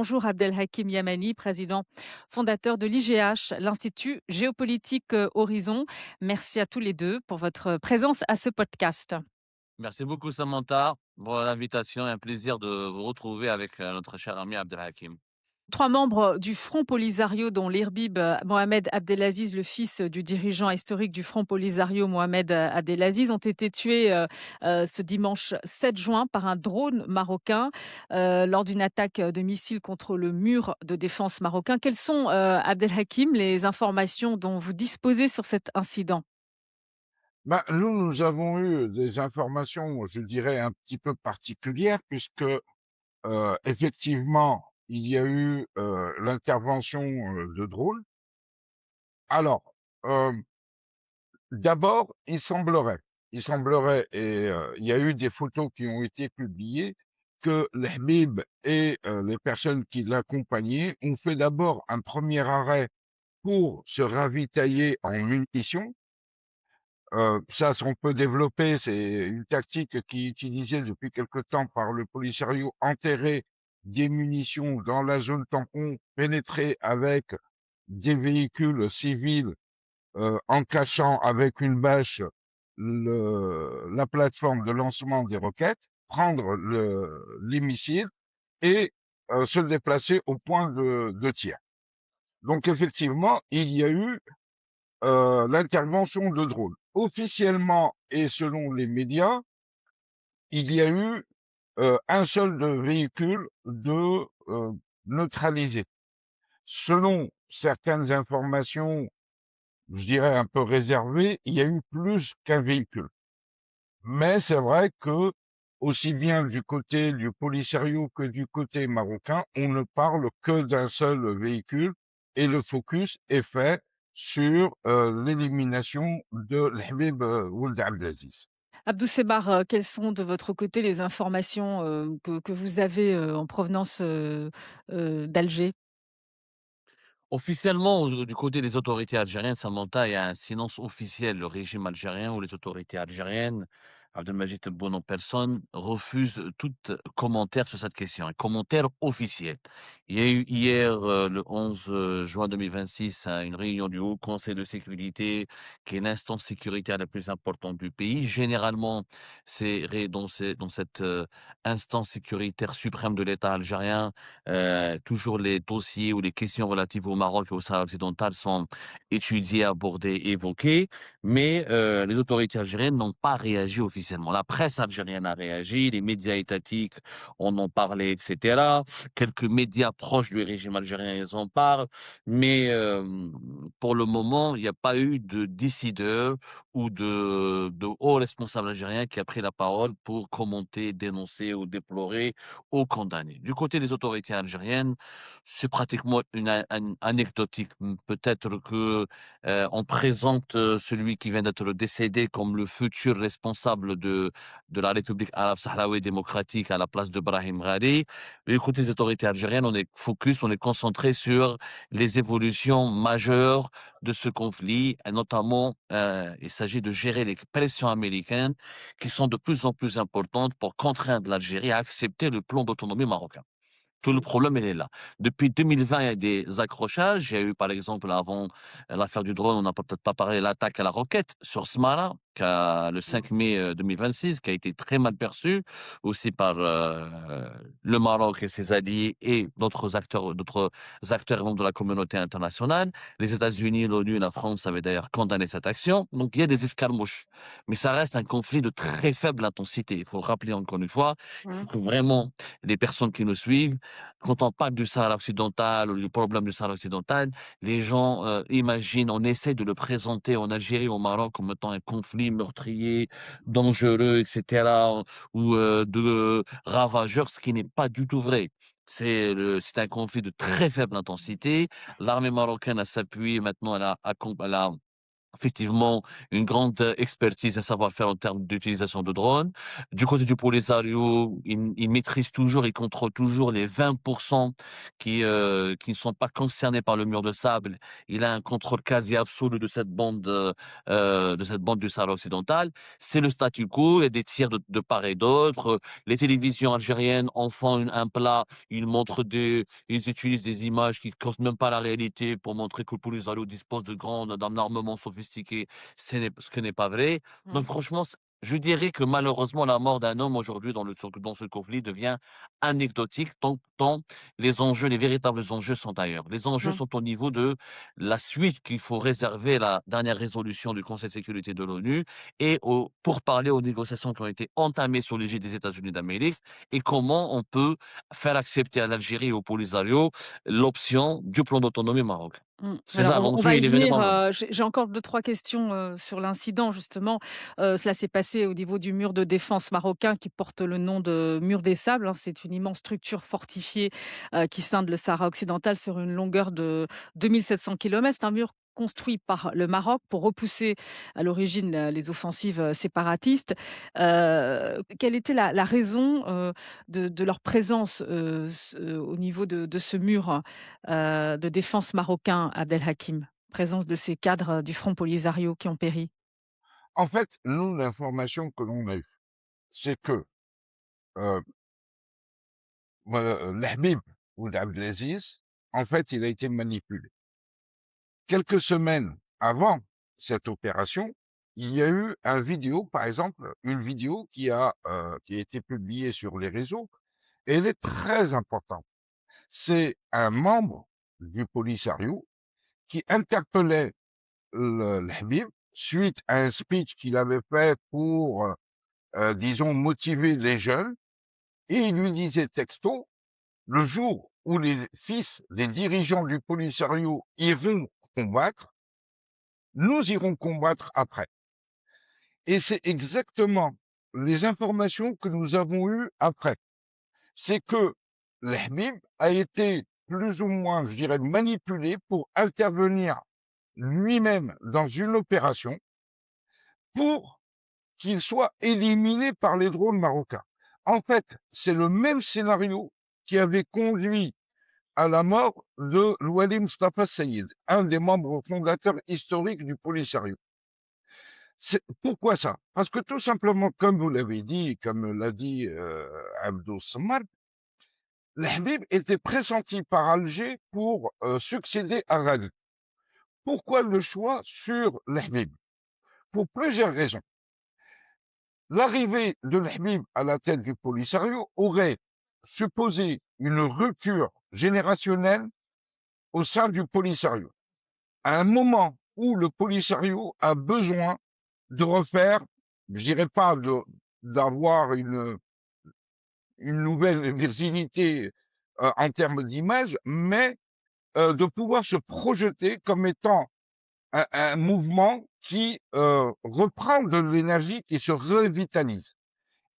Bonjour Abdelhakim Yamani, président fondateur de l'IGH, l'Institut géopolitique Horizon. Merci à tous les deux pour votre présence à ce podcast. Merci beaucoup Samantha pour l'invitation et un plaisir de vous retrouver avec notre cher ami Abdelhakim. Trois membres du Front Polisario, dont l'Irbib Mohamed Abdelaziz, le fils du dirigeant historique du Front Polisario Mohamed Abdelaziz, ont été tués ce dimanche 7 juin par un drone marocain lors d'une attaque de missiles contre le mur de défense marocain. Quelles sont, Abdelhakim, les informations dont vous disposez sur cet incident? Nous avons eu des informations, je dirais, un petit peu particulières puisque, effectivement, il y a eu, l'intervention, de drones. Alors, hem, d'abord, il semblerait et il y a eu des photos qui ont été publiées que l'Habib et les personnes qui l'accompagnaient ont fait d'abord un premier arrêt pour se ravitailler en munitions. Ça, on peut développer, c'est une tactique qui est utilisée depuis quelque temps par le Polisario, enterrer des munitions dans la zone tampon, pénétrer avec des véhicules civils, en cachant avec une bâche la plateforme de lancement des roquettes, prendre les missiles et se déplacer au point de tir. Donc effectivement, il y a eu l'intervention de drones. Officiellement et selon les médias, il y a eu un seul de véhicule de neutralisé. Selon certaines informations, je dirais un peu réservées, il y a eu plus qu'un véhicule. Mais c'est vrai que, aussi bien du côté du Polisario que du côté marocain, on ne parle que d'un seul véhicule et le focus est fait sur l'élimination de l'Habib Ould Abdelaziz. Abdou Sebar, quelles sont de votre côté les informations que vous avez en provenance d'Alger? Officiellement, du côté des autorités algériennes, Samantha, il y a un silence officiel. Le régime algérien ou les autorités algériennes, Abdelmajid Tebboune en personne, refuse tout commentaire sur cette question, un commentaire officiel. Il y a eu hier, le 11 juin 2026, une réunion du Haut Conseil de sécurité, qui est l'instance sécuritaire la plus importante du pays. Généralement, dans cette instance sécuritaire suprême de l'État algérien, toujours les dossiers ou les questions relatives au Maroc et au Sahara occidental sont étudiés, abordés, évoqués, mais les autorités algériennes n'ont pas réagi officiellement. La presse algérienne a réagi, les médias étatiques en ont parlé, et cetera. Quelques médias proches du régime algérien, ils en parlent, mais pour le moment, il n'y a pas eu de décideur ou de haut responsable algérien qui a pris la parole pour commenter, dénoncer ou déplorer ou condamner. Du côté des autorités algériennes, c'est pratiquement anecdotique. Peut-être que, on présente, celui qui vient d'être décédé comme le futur responsable de la République arabe sahraouie démocratique à la place de Brahim Ghali. Mais côté des autorités algériennes, on est focus, on est concentré sur les évolutions majeures de ce conflit et notamment, il s'agit de gérer les pressions américaines qui sont de plus en plus importantes pour contraindre l'Algérie à accepter le plan d'autonomie marocain. Tout le problème, il est là. Depuis 2020, il y a des accrochages. Il y a eu, par exemple, avant l'affaire du drone, on n'a peut-être pas parlé, l'attaque à la roquette sur Smara, le 5 mai 2026, qui a été très mal perçue aussi par le Maroc et ses alliés et d'autres acteurs et membres de la communauté internationale. Les États-Unis, l'ONU et la France avaient d'ailleurs condamné cette action. Donc, il y a des escarmouches. Mais ça reste un conflit de très faible intensité. Il faut le rappeler encore une fois. Il faut Mmh. que vraiment les personnes qui nous suivent, quand on parle du Sahara occidental ou du problème du Sahara occidental, les gens imaginent, on essaie de le présenter en Algérie, au Maroc, comme étant un conflit meurtrier, dangereux, etc., ou de ravageur, ce qui n'est pas du tout vrai. C'est un conflit de très faible intensité. L'armée marocaine a s'appuyer maintenant, elle a effectivement une grande expertise et savoir-faire en termes d'utilisation de drones. Du côté du Polisario, il maîtrise toujours, il contrôle toujours les 20 qui ne sont pas concernés par le mur de sable. Il a un contrôle quasi absolu de cette bande du Sahara occidental. C'est le statu quo, il y a des tirs de part et d'autre. Les télévisions algériennes en font un plat, ils utilisent des images qui ne correspondent même pas à la réalité pour montrer que le Polisario dispose d'un armement sophistiqué, ce que n'est pas vrai. Donc Mmh. franchement, je dirais que malheureusement, la mort d'un homme aujourd'hui dans ce conflit devient anecdotique tant les enjeux, les véritables enjeux sont ailleurs. Les enjeux Mmh. sont au niveau de la suite qu'il faut réserver à la dernière résolution du Conseil de sécurité de l'ONU et pour parler aux négociations qui ont été entamées sous l'égide des États-Unis d'Amérique et comment on peut faire accepter à l'Algérie et au Polisario l'option du plan d'autonomie Maroc. Mmh. C'est Alors ça on l'enjeu, va y il est venir, vraiment là. j'ai encore deux-trois questions, sur l'incident justement. Cela s'est passé au niveau du mur de défense marocain qui porte le nom de mur des sables, hein. C'est une immense structure fortifiée, qui scinde le Sahara occidental sur une longueur de 2 700 kilomètres. C'est un mur construit par le Maroc pour repousser à l'origine, les offensives, séparatistes. Quelle était la raison, de leur présence, au niveau de ce mur? De défense marocain, Abdelhakim, présence de ces cadres, du Front Polisario qui ont péri. En fait, nous, l'information que l'on a eue, c'est que euh, L'Habib Ould Abdelaziz, en fait, il a été manipulé. Quelques semaines avant cette opération, il y a eu par exemple, une vidéo qui a été publiée sur les réseaux, et elle est très importante. C'est un membre du Polisario qui interpellait le Habib suite à un speech qu'il avait fait pour, disons, motiver les jeunes, et il lui disait texto, le jour où les fils des dirigeants du Polisario iront combattre, nous irons combattre après. Et c'est exactement les informations que nous avons eues après. C'est que l'Habib a été plus ou moins, je dirais, manipulé pour intervenir lui-même dans une opération pour qu'il soit éliminé par les drones marocains. En fait, c'est le même scénario qui avait conduit à la mort de Louali Mustafa Saïd, un des membres fondateurs historiques du Polisario. Pourquoi ça? Parce que tout simplement, comme vous l'avez dit, comme l'a dit Abdou Samar, l'Habib était pressenti par Alger pour succéder à Ghali. Pourquoi le choix sur l'Habib? Pour plusieurs raisons. L'arrivée de l'Habib à la tête du Polisario aurait supposé une rupture générationnelle au sein du Polisario, à un moment où le Polisario a besoin de refaire, je dirais pas d'avoir une nouvelle virginité en termes d'image, mais de pouvoir se projeter comme étant un mouvement qui reprend de l'énergie, qui se revitalise.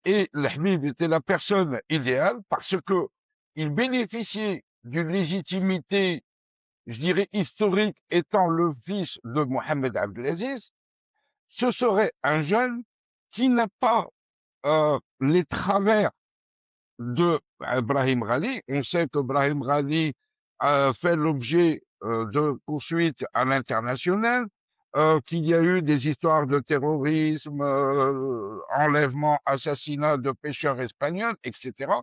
Et l'Ahmid était la personne idéale parce que il bénéficiait d'une légitimité, je dirais, historique, étant le fils de Mohamed Abdelaziz. Ce serait un jeune qui n'a pas les travers de Brahim Ghali. On sait que Brahim Ghali a fait l'objet de poursuites à l'international, qu'il y a eu des histoires de terrorisme, enlèvement, assassinat de pêcheurs espagnols, etc.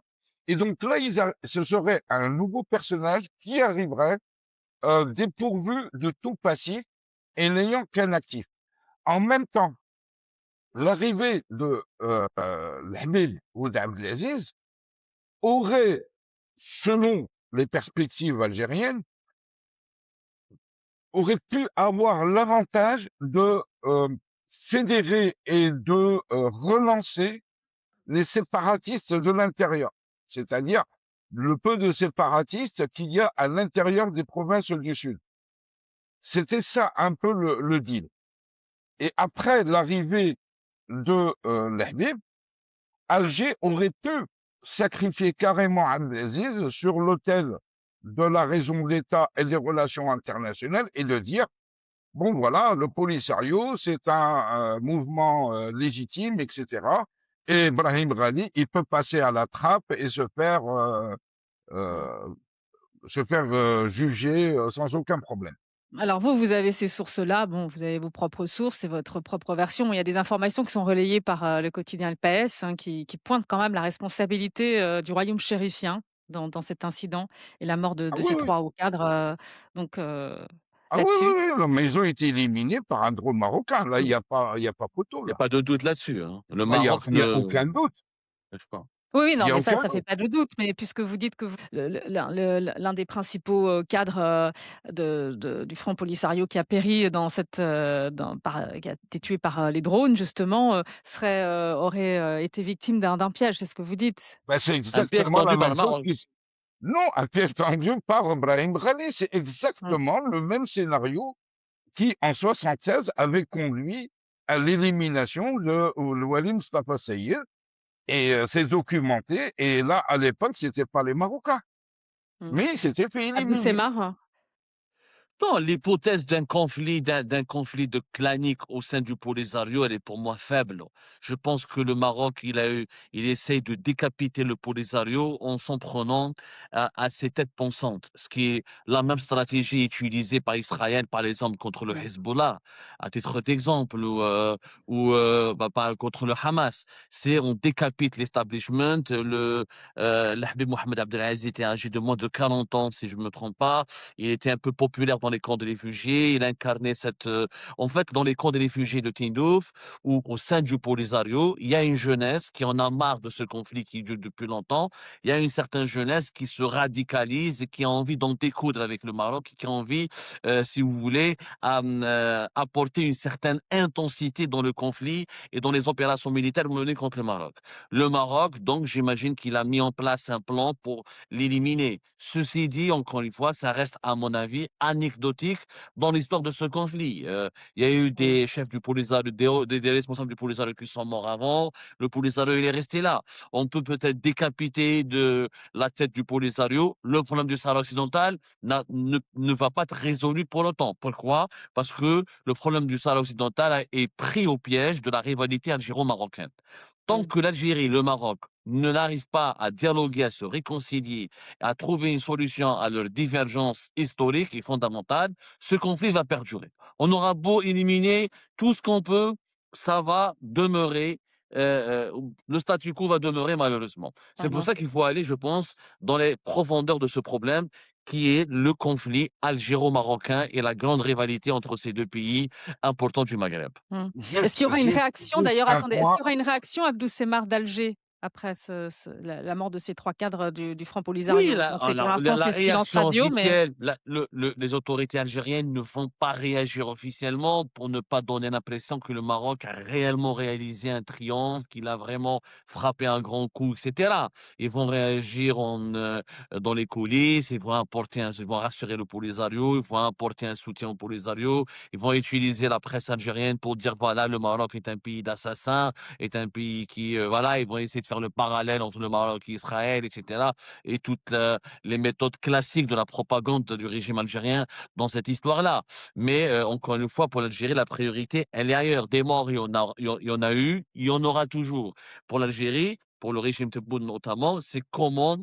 Et donc là, ce serait un nouveau personnage qui arriverait dépourvu de tout passif et n'ayant qu'un actif. En même temps, l'arrivée de Lamil ou d'Abdelaziz aurait, selon les perspectives algériennes, aurait pu avoir l'avantage de fédérer et de relancer les séparatistes de l'intérieur, c'est-à-dire le peu de séparatistes qu'il y a à l'intérieur des provinces du Sud. C'était ça un peu le deal. Et après l'arrivée de l'Habib, Alger aurait pu sacrifier carrément Abdelaziz sur l'autel de la raison d'État et des relations internationales et de dire bon voilà, le Polisario, c'est un mouvement légitime, etc. Et Brahim Ghali, il peut passer à la trappe et Mmh. euh, se faire juger sans aucun problème. Alors vous, vous avez ces sources-là, bon, vous avez vos propres sources, c'est votre propre version. Il y a des informations qui sont relayées par, le quotidien Le PS, hein, qui pointent quand même la responsabilité, du royaume chérifien dans cet incident et la mort de Ah de oui, ces oui. 3 hauts cadres, donc Ah oui, là-dessus. oui, oui, non, mais ils ont été éliminés par un drôle marocain. Là, Mmh. il y a pas photo, Il y a là. pas de doute là-dessus, hein. Le Là, Maroc il y a ne aucun doute. cache pas. Oui, oui, Il non, y a mais aucun ça fait doute. pas de doute, mais puisque vous dites que vous l'un des principaux, cadres, du Front Polisario qui a péri dans cette, qui a été tué par, les drones justement, aurait, été victime d'un piège, c'est ce que vous dites? Ben, c'est Un piège exactement la tendu par même le chose Maroc. qui non, un piège tendu par Brahim Ghali. C'est Mmh, exactement le même scénario qui, en 76, avait conduit à l'élimination de Ouali Mustafa Seyid. Et c'est documenté. Et là, à l'époque, c'était pas les Marocains. mmh. Mais ils s'étaient fait Abdou éliminer. Semar? Non, l'hypothèse d'un conflit de clanique au sein du Polisario, elle est pour moi faible. Je pense que le Maroc, il essaye de décapiter le Polisario en s'en prenant à ses têtes pensantes. Ce qui est la même stratégie utilisée par Israël, par exemple, contre le Mmh, Hezbollah, à titre d'exemple, contre le Hamas. C'est on décapite l'establishment. Le Habib Mohamed Abdelaziz était âgé de moins de 40 ans, si je me trompe pas. Il était un peu populaire dans les camps de réfugiés. Il incarnait en fait, dans les camps de réfugiés de Tindouf ou au sein du Polisario, il y a une jeunesse qui en a marre de ce conflit qui dure depuis longtemps. Il y a une certaine jeunesse qui se radicalise et qui a envie d'en découdre avec le Maroc, qui a envie, si vous voulez, apporter une certaine intensité dans le conflit et dans les opérations militaires menées contre le Maroc. Le Maroc, donc, j'imagine qu'il a mis en place un plan pour l'éliminer. Ceci dit, encore une fois, ça reste, à mon avis, anecdotique dans l'histoire de ce conflit. Il y a eu mmh, des chefs du Polisario, des responsables du Polisario qui sont morts avant. Le Polisario, il est resté là. On peut peut-être décapiter de la tête du Polisario. Le problème du Sahara occidental ne va pas être résolu pour longtemps. Pourquoi? Parce que le problème du Sahara occidental est pris au piège de la rivalité algéro-marocaine. Tant mmh, que l'Algérie, le Maroc ne n'arrivent pas à dialoguer, à se réconcilier, à trouver une solution à leurs divergences historiques et fondamentales, ce conflit va perdurer. On aura beau éliminer tout ce qu'on peut, ça va demeurer, le statu quo va demeurer malheureusement. C'est pour mmh. ça qu'il faut aller, je pense, dans les profondeurs de ce problème qui est le conflit algéro-marocain et la grande rivalité entre ces 2 pays importants du Maghreb. Mmh. Est-ce qu'il Juste, y aura une réaction juste d'ailleurs, un attendez, est-ce point. qu'il y aura une réaction Abdou Semar d'Alger après la mort de ces 3 cadres du Front Oui, Polisario? On sait pour alors la l'instant la c'est silence réaction radio, mais officielle, les autorités algériennes ne vont pas réagir officiellement pour ne pas donner l'impression que le Maroc a réellement réalisé un triomphe, qu'il a vraiment frappé un grand coup, et cetera. Ils vont réagir dans les coulisses, ils vont rassurer le Polisario, ils vont apporter un soutien au Polisario, ils vont utiliser la presse algérienne pour dire: «Voilà, le Maroc est un pays d'assassins, est un pays qui» voilà, ils vont essayer de faire le parallèle entre le Maroc et Israël, et cetera et toutes les méthodes classiques de la propagande du régime algérien dans cette histoire-là. Mais encore une fois, pour l'Algérie, la priorité, elle est ailleurs. Des morts, il y en a eu, il y en aura toujours. Pour l'Algérie, pour le régime Tebboune notamment, c'est comment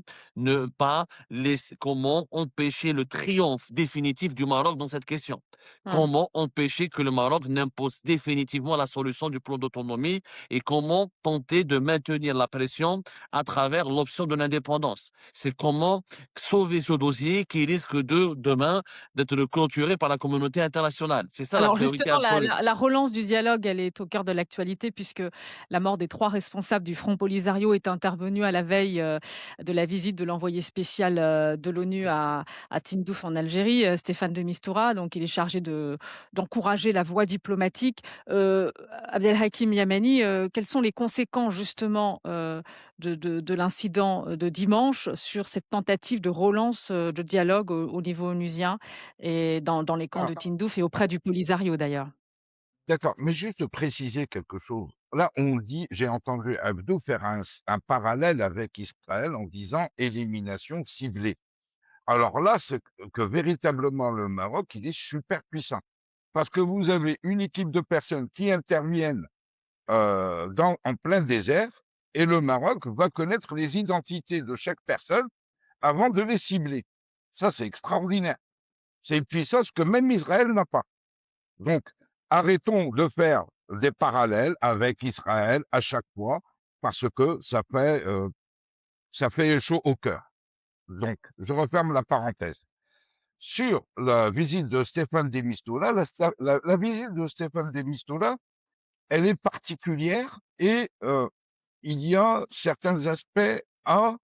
empêcher le triomphe définitif du Maroc dans cette question. mmh. Comment empêcher que le Maroc n'impose définitivement la solution du plan d'autonomie et comment tenter de maintenir la pression à travers l'option de l'indépendance. C'est comment sauver ce dossier qui risque de, demain, d'être clôturé par la communauté internationale. C'est ça la Alors priorité justement, absolue. la relance du dialogue, elle est au cœur de l'actualité puisque la mort des 3 responsables du Front Polisario est intervenue à la veille, de la visite de l'envoyé spécial, de l'ONU à Tindouf en Algérie, Stéphane de Mistura. Donc il est chargé d'encourager la voie diplomatique. Abdelhakim Yamani, quelles sont les conséquences justement, de l'incident, de dimanche sur cette tentative de relance, de dialogue au niveau onusien? Et dans les camps de Ah, Tindouf et auprès du Polisario d'ailleurs. d'accord, mais juste préciser quelque chose. Là, on dit, j'ai entendu Abdou faire un parallèle avec Israël en disant élimination ciblée. Alors là, c'est que véritablement le Maroc, il est super puissant. parce que vous avez une équipe de personnes qui interviennent en plein désert, et le Maroc va connaître les identités de chaque personne avant de les cibler. Ça, c'est extraordinaire. C'est une puissance que même Israël n'a pas. Donc, arrêtons de faire des parallèles avec Israël à chaque fois, parce que ça fait chaud au cœur. Donc, je referme la parenthèse. Sur la visite de Stéphane de Mistura, la visite de Stéphane de Mistura, elle est particulière et il y a certains aspects à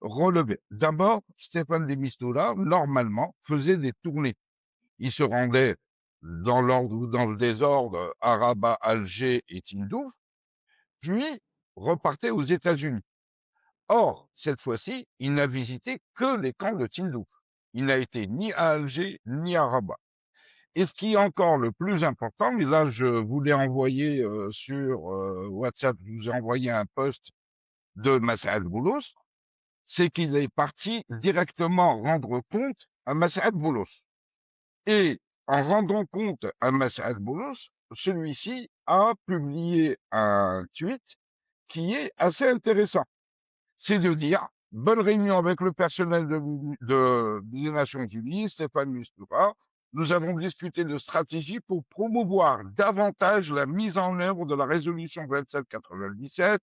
relever. D'abord, Stéphane de Mistura, normalement, faisait des tournées. Il se rendait dans l'ordre ou dans le désordre à Rabat, Alger et Tindouf, puis repartait aux États-Unis. Or, cette fois-ci, il n'a visité que les camps de Tindouf. Il n'a été ni à Alger ni à Rabat. Et ce qui est encore le plus important, et là je vous l'ai envoyé sur WhatsApp, je vous ai envoyé un post de Massaad Boulos, c'est qu'il est parti directement rendre compte à Massaad Boulos. Et en rendant compte à Massaad Boulos, celui-ci a publié un tweet qui est assez intéressant. C'est de dire, bonne réunion avec le personnel des Nations Unies, Stéphane Mistura. Nous avons discuté de stratégie pour promouvoir davantage la mise en œuvre de la résolution 2797,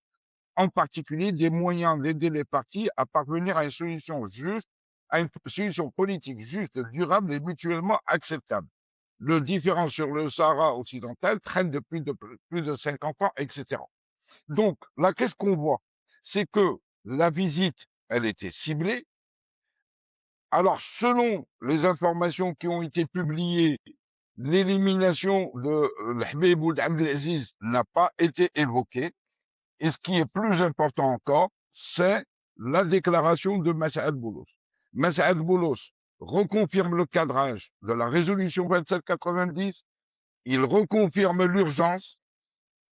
en particulier des moyens d'aider les parties à parvenir à une solution juste, à une solution politique juste, durable et mutuellement acceptable. Le différend sur le Sahara occidental traîne depuis plus de 50 ans, etc. Donc, là, qu'est-ce qu'on voit? C'est que la visite, elle était ciblée. Alors, selon les informations qui ont été publiées, l'élimination de l'Habib Ould Abdelaziz n'a pas été évoquée. Et ce qui est plus important encore, c'est la déclaration de Massaad Boulos. Massaad Boulos reconfirme le cadrage de la résolution 2790, il reconfirme l'urgence,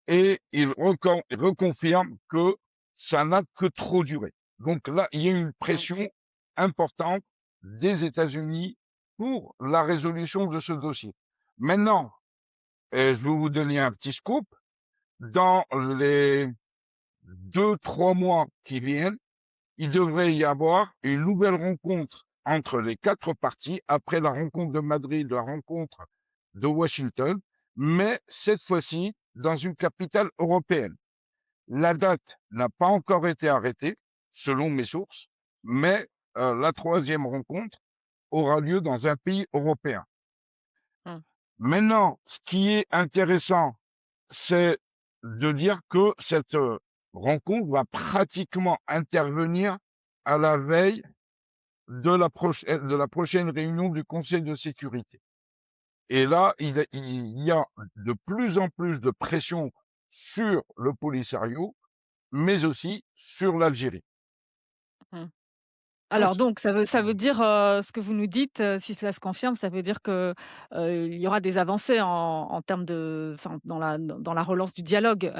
et il reconfirme que ça n'a que trop duré. Donc là, il y a une Mmh. pression importante des États-Unis pour la résolution de ce dossier. Maintenant, je vais vous donner un petit scoop. Dans les 2, 3 mois qui viennent, il devrait y avoir une nouvelle rencontre entre les 4 parties, après la rencontre de Madrid, la rencontre de Washington, mais cette fois-ci dans une capitale européenne. La date n'a pas encore été arrêtée, selon mes sources, mais la troisième rencontre aura lieu dans un pays européen. Mmh. Maintenant, ce qui est intéressant, c'est de dire que cette rencontre va pratiquement intervenir à la veille de la prochaine réunion du Conseil de sécurité. Et là, il y a de plus en plus de pression sur le Polisario, mais aussi sur l'Algérie. Mmh. Tout Alors donc ça veut dire, ce que vous nous dites, si cela se confirme, ça veut dire que, il y aura des avancées en termes de enfin dans la relance du dialogue,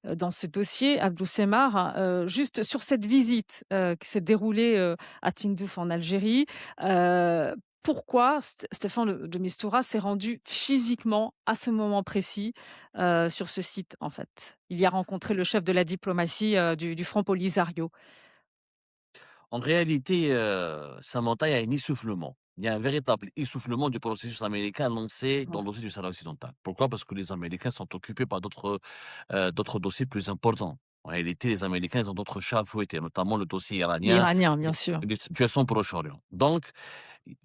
dans ce dossier. Abdou Semar, juste sur cette visite, qui s'est déroulée, à Tindouf en Algérie, pourquoi Stéphane de Mistura s'est rendu physiquement à ce moment précis, sur ce site en fait? Il y a rencontré le chef de la diplomatie, du Front Polisario. En réalité, Samantha, il y a un essoufflement. Il y a un véritable essoufflement du processus américain lancé Mmh. dans le dossier du Sahara occidental. Pourquoi? Parce que les Américains sont occupés par d'autres dossiers plus importants. En réalité, les Américains, ils ont d'autres chats à fouetter, notamment le dossier iranien Iranien, bien et sûr. les situations Proche-Orient. Donc,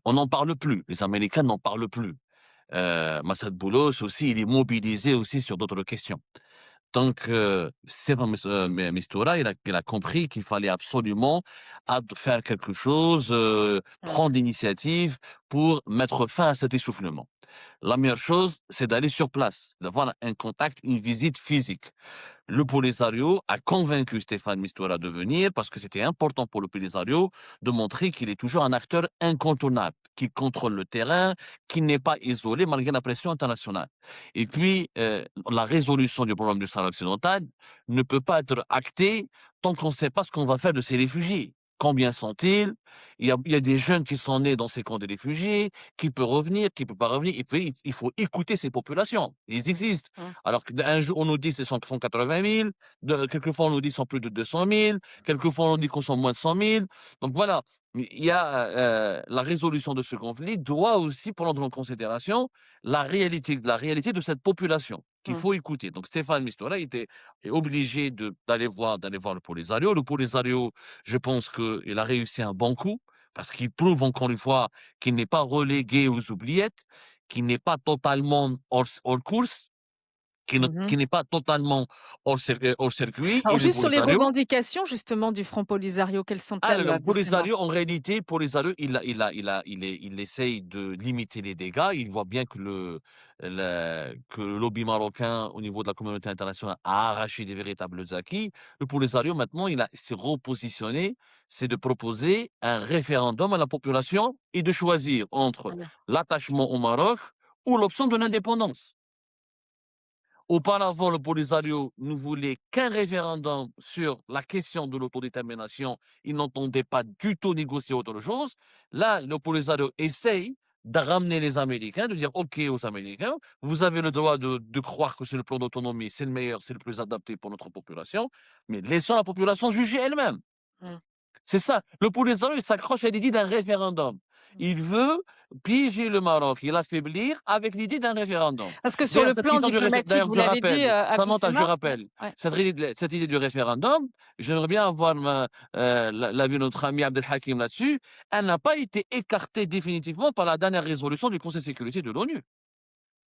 on n'en parle plus. Les Américains n'en parlent plus. Massad Boulos aussi, il est mobilisé aussi sur d'autres questions. Donc, Stéphane Mistura, il a compris qu'il fallait absolument faire quelque chose, Mmh. prendre l'initiative pour mettre fin à cet essoufflement. La meilleure chose, c'est d'aller sur place, d'avoir un contact, une visite physique. Le Polisario a convaincu Stéphane Mistura de venir parce que c'était important pour le Polisario de montrer qu'il est toujours un acteur incontournable, qu'il contrôle le terrain, qu'il n'est pas isolé malgré la pression internationale. Et puis, la résolution du problème du Sahara occidental ne peut pas être actée tant qu'on ne sait pas ce qu'on va faire de ces réfugiés. Combien sont-ils? Il y a des jeunes qui sont nés dans ces camps de réfugiés, qui peut revenir, qui peut pas revenir. Il faut écouter ces populations. Ils existent. Mmh. Alors qu'un jour, on nous dit que ce sont 180 000, quelquefois on nous dit qu'ils sont plus de 200 000, quelquefois on nous dit qu'on sont moins de 100 000. Donc voilà, la résolution de ce conflit doit aussi prendre en considération la réalité de cette population qu'il Mmh. faut écouter. Donc Stéphane Mistura est obligé d'aller voir le Polisario. Le Polisario, je pense qu'il a réussi un bon coup parce qu'il prouve encore une fois qu'il n'est pas relégué aux oubliettes, qu'il n'est pas totalement hors course, Mmh. qu'il n'est pas totalement hors circuit. Alors Et le juste sur les Polisario, revendications justement du Front Polisario, quelles sont-elles, le Abdeslamar? Polisario, en réalité, Polisario, il essaye de limiter les dégâts. Il voit bien que le lobby marocain, au niveau de la communauté internationale, a arraché des véritables acquis. Le Polisario, maintenant, s'est repositionné, c'est de proposer un référendum à la population et de choisir entre Très bien. l'attachement au Maroc ou l'option de l'indépendance. Auparavant, le Polisario ne voulait qu'un référendum sur la question de l'autodétermination. Il n'entendait pas du tout négocier autre chose. Là, le Polisario essaye de ramener les Américains, de dire OK aux Américains, vous avez le droit de croire que c'est le plan d'autonomie, c'est le meilleur, c'est le plus adapté pour notre population, mais laissons la population juger elle-même. Mmh. C'est ça. Le Polisario, il s'accroche à l'idée d'un référendum. Mmh. Il veut piéger le Maroc et l'affaiblir avec l'idée d'un référendum. Parce que sur D'ailleurs, le cette plan question diplomatique, d'ailleurs, vous je l'avez dit, rappelle, Samantha, je Abdeslamar? Ouais, rappelle, ouais. cette idée du référendum, j'aimerais bien avoir l'avis de notre ami Abdelhakim là-dessus. Elle n'a pas été écartée définitivement par la dernière résolution du Conseil de sécurité de l'ONU.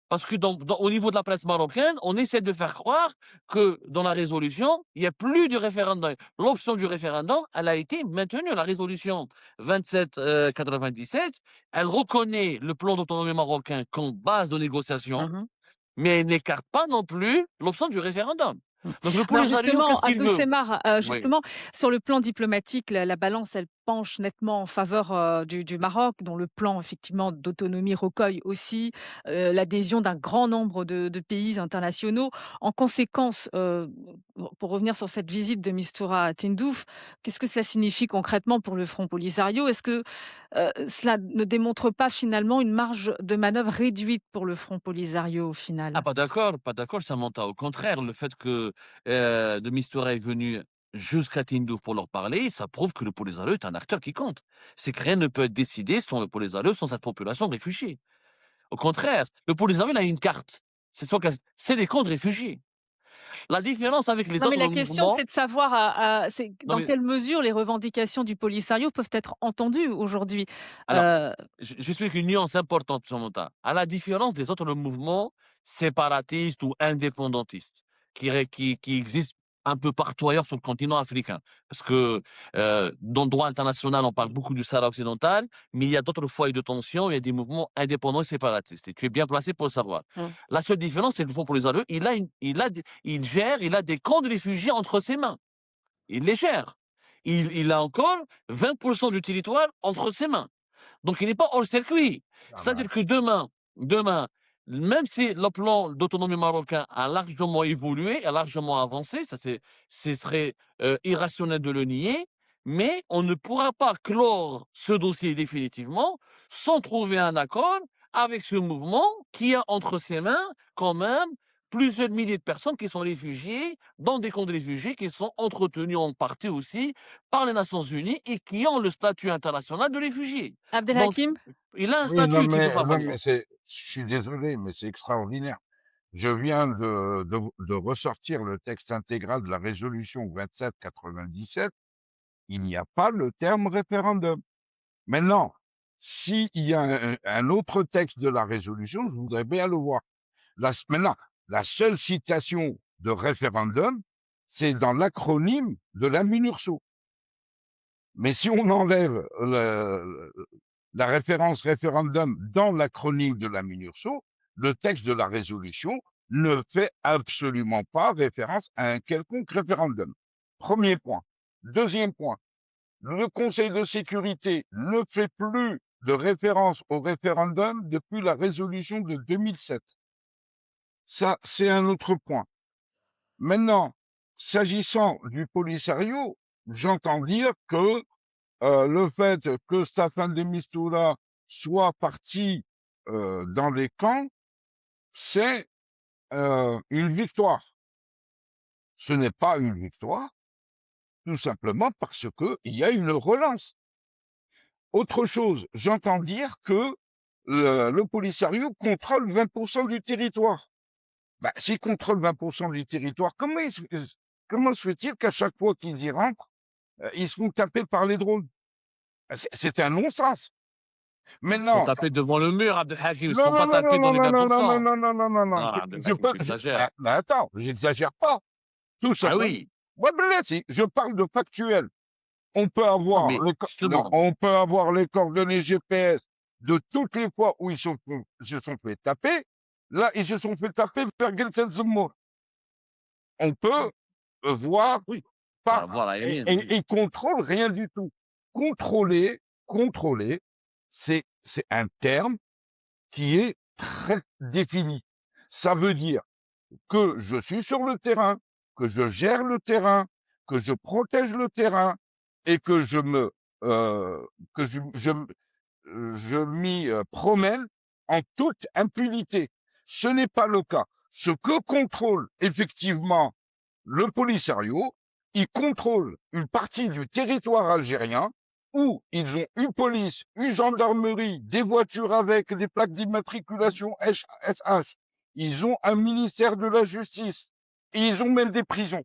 Parce que au niveau de la presse marocaine, on essaie de faire croire que dans la résolution, il n'y a plus du référendum. L'option du référendum, elle a été maintenue. La résolution 2797, elle reconnaît le plan d'autonomie marocain comme base de négociation, Mmh. mais elle n'écarte pas non plus l'option du référendum. Mmh. Donc le Alors Polisario, justement, qu'est-ce qu'il veut? Abdessemar, Oui. justement, sur le plan diplomatique, la balance, elle penche nettement en faveur, du Maroc, dont le plan effectivement d'autonomie recueille aussi, l'adhésion d'un grand nombre de pays internationaux. En conséquence, pour revenir sur cette visite de Mistura Tindouf, qu'est-ce que cela signifie concrètement pour le Front Polisario? Est-ce que, cela ne démontre pas finalement une marge de manœuvre réduite pour le Front Polisario au Ah, final? pas d'accord, Samantha. Au contraire, le fait que de Mistura est venu jusqu'à Tindouf pour leur parler, ça prouve que le Polisario est un acteur qui compte. C'est que rien ne peut être décidé sans le Polisario, sans cette population réfugiée. Au contraire, le Polisario, il a une carte. C'est les camps de réfugiés. La différence avec les Non, mais autres la question, mouvements, c'est de savoir c'est non dans mais quelle mesure les revendications du Polisario peuvent être entendues aujourd'hui? alors, Heu, j'explique une nuance importante, Samantha. À la différence des autres mouvements séparatistes ou indépendantistes qui existent un peu partout ailleurs sur le continent africain. Parce que dans le droit international, on parle beaucoup du Sahara occidental, mais il y a d'autres foyers de tension, il y a des mouvements indépendants et séparatistes. Et tu es bien placé pour le savoir. mmh, La seule différence, c'est que le Front Polisario, il gère des camps de réfugiés entre ses mains. Il les gère. Il a encore 20% du territoire entre ses mains. Donc il n'est pas hors circuit. Ah C'est-à-dire bah, que demain, même si le plan d'autonomie marocain a largement évolué, a largement avancé, ce serait irrationnel de le nier, mais on ne pourra pas clore ce dossier définitivement sans trouver un accord avec ce mouvement qui a entre ses mains quand même plusieurs milliers de personnes qui sont réfugiées dans des camps de réfugiés qui sont entretenus en partie aussi par les Nations Unies et qui ont le statut international de réfugiés. Donc, Abdelhakim? il a un oui, statut qu'il ne faut pas non, bannir. mais je suis désolé, mais c'est extraordinaire. Je viens de ressortir le texte intégral de la résolution 2797. Il n'y a pas le terme référendum. Maintenant, s'il y a un autre texte de la résolution, je voudrais bien le voir. Maintenant, la seule citation de référendum, c'est dans l'acronyme de la MINURSO. Mais si on enlève la référence référendum dans l'acronyme de la MINURSO, le texte de la résolution ne fait absolument pas référence à un quelconque référendum. Premier point. Deuxième point. Le Conseil de sécurité ne fait plus de référence au référendum depuis la résolution de 2007. Ça, c'est un autre point. Maintenant, s'agissant du Polisario, j'entends dire que le fait que Staffan de Mistura soit parti dans les camps, c'est une victoire. Ce n'est pas une victoire, tout simplement parce que il y a une relance. Autre chose, j'entends dire que le Polisario contrôle 20% du territoire. Bah, s'il contrôle 20% du territoire, comment se fait-il qu'à chaque fois qu'ils y rentrent, ils se font taper par les drones? C'est un non-sens. Ils se sont Maintenant, tapés devant le mur, Abdelhakim, ils ne se non, sont non, pas non, tapés non, dans non, les non, non, non, non, 20%. non, non, non, non, non. Non, Abdelhakim, tu exagères. Mais attends, j'exagère pas. Tout Ah simplement. oui, Ouais, mais là, si, je parle de factuel. non, mais justement, On peut avoir les coordonnées GPS de toutes les fois où ils se sont fait taper. Là, ils se sont fait taper vers Gelsenkirchen. On peut voir oui, pas, voilà, voilà, et Yamin. ils contrôlent rien du tout. Contrôler, contrôler, c'est un terme qui est très défini. Ça veut dire que je suis sur le terrain, que je gère le terrain, que je protège le terrain et que je me que je m'y promène en toute impunité. Ce n'est pas le cas. Ce que contrôle effectivement le Polisario, il contrôle une partie du territoire algérien où ils ont une police, une gendarmerie, des voitures avec des plaques d'immatriculation SH. Ils ont un ministère de la justice. Et ils ont même des prisons.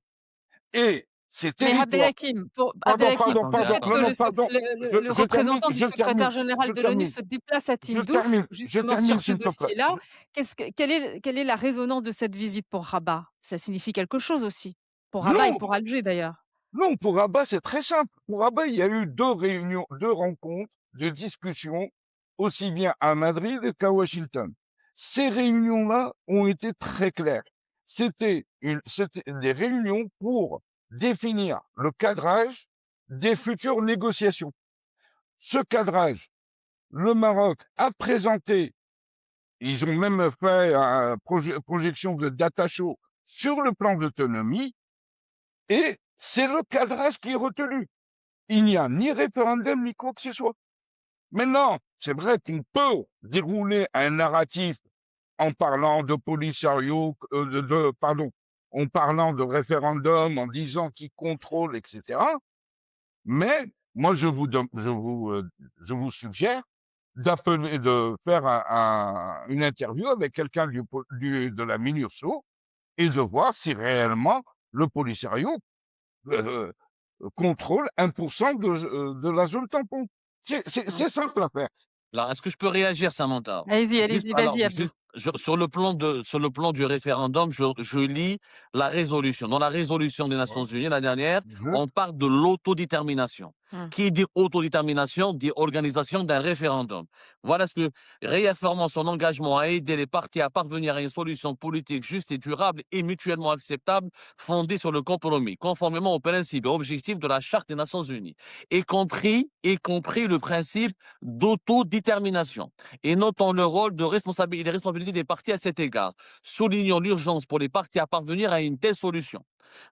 Et ces Mais territoires, Abdelhakim, Attendez, le fait non, que non, attendez. pardon, le représentant du je termine, secrétaire général je de l'ONU termine, se déplace à Tindouf, je justement sur termine, ce s'il te plaît. dossier-là, quelle est la résonance de cette visite pour Rabat? Ça signifie quelque chose aussi, pour Rabat et Non, pour Alger d'ailleurs. non, pour Rabat, c'est très simple. Pour Rabat, il y a eu 2 réunions, 2 rencontres de discussion, aussi bien à Madrid qu'à Washington. Ces réunions-là ont été très claires. C'était des réunions pour définir le cadrage des futures négociations. Ce cadrage, le Maroc a présenté, ils ont même fait une projection de data show sur le plan d'autonomie, et c'est le cadrage qui est retenu. Il n'y a ni référendum ni quoi que ce soit. Maintenant, c'est vrai qu'on peut dérouler un narratif en parlant de Polisario, pardon, en parlant de référendum, en disant qui contrôle, etc. Mais moi, je vous suggère de faire une interview avec quelqu'un de la MINURSO et de voir si réellement le Polisario euh, contrôle 1% de la zone tampon. Mmh. C'est simple à faire. Alors, est-ce que je peux réagir, Samantha? Allez-y, Juste, allez-y, alors, vas-y Abdou. juste, sur le plan du référendum, je lis la résolution. Dans la résolution des Nations Ouais. Unies, la dernière, Mhm. on parle de l'autodétermination. Mmh. Qui dit autodétermination dit organisation d'un référendum. Voilà ce que, réaffirmant son engagement à aider les partis à parvenir à une solution politique juste et durable et mutuellement acceptable, fondée sur le compromis, conformément aux principes et objectifs de la Charte des Nations Unies, y compris le principe d'autodétermination, et notons le rôle de responsabilité, les responsabilités des partis à cet égard, soulignant l'urgence pour les partis à parvenir à une telle solution.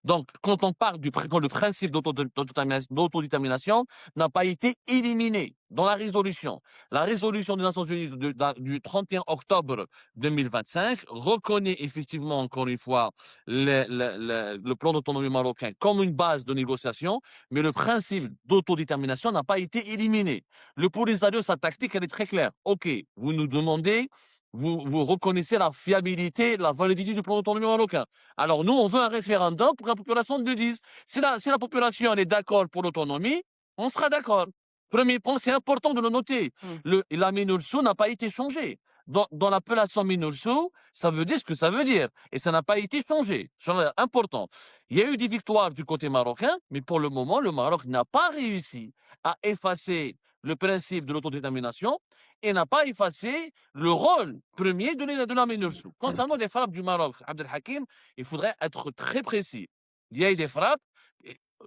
Donc, quand on parle quand le principe d'autodétermination n'a pas été éliminé dans la résolution des Nations Unies du 31 octobre 2025 reconnaît effectivement, encore une fois, le plan d'autonomie marocain comme une base de négociation, mais le principe d'autodétermination n'a pas été éliminé. Le Polisario, sa tactique, elle est très claire. OK, vous nous demandez, vous reconnaissez la fiabilité, la validité du plan d'autonomie marocain. Alors nous, on veut un référendum pour que la population le dise. Si la population elle est d'accord pour l'autonomie, on sera d'accord. Premier point, c'est important de le noter. Mmh. La Minurso n'a pas été changée. Dans l'appellation Minurso, ça veut dire ce que ça veut dire. Et ça n'a pas été changé. C'est important. Il y a eu des victoires du côté marocain, mais pour le moment, le Maroc n'a pas réussi à effacer le principe de l'autodétermination et n'a pas effacé le rôle premier de la MINURSO. Concernant les frappes du Maroc, Abdelhakim, il faudrait être très précis. Il y a eu des frappes,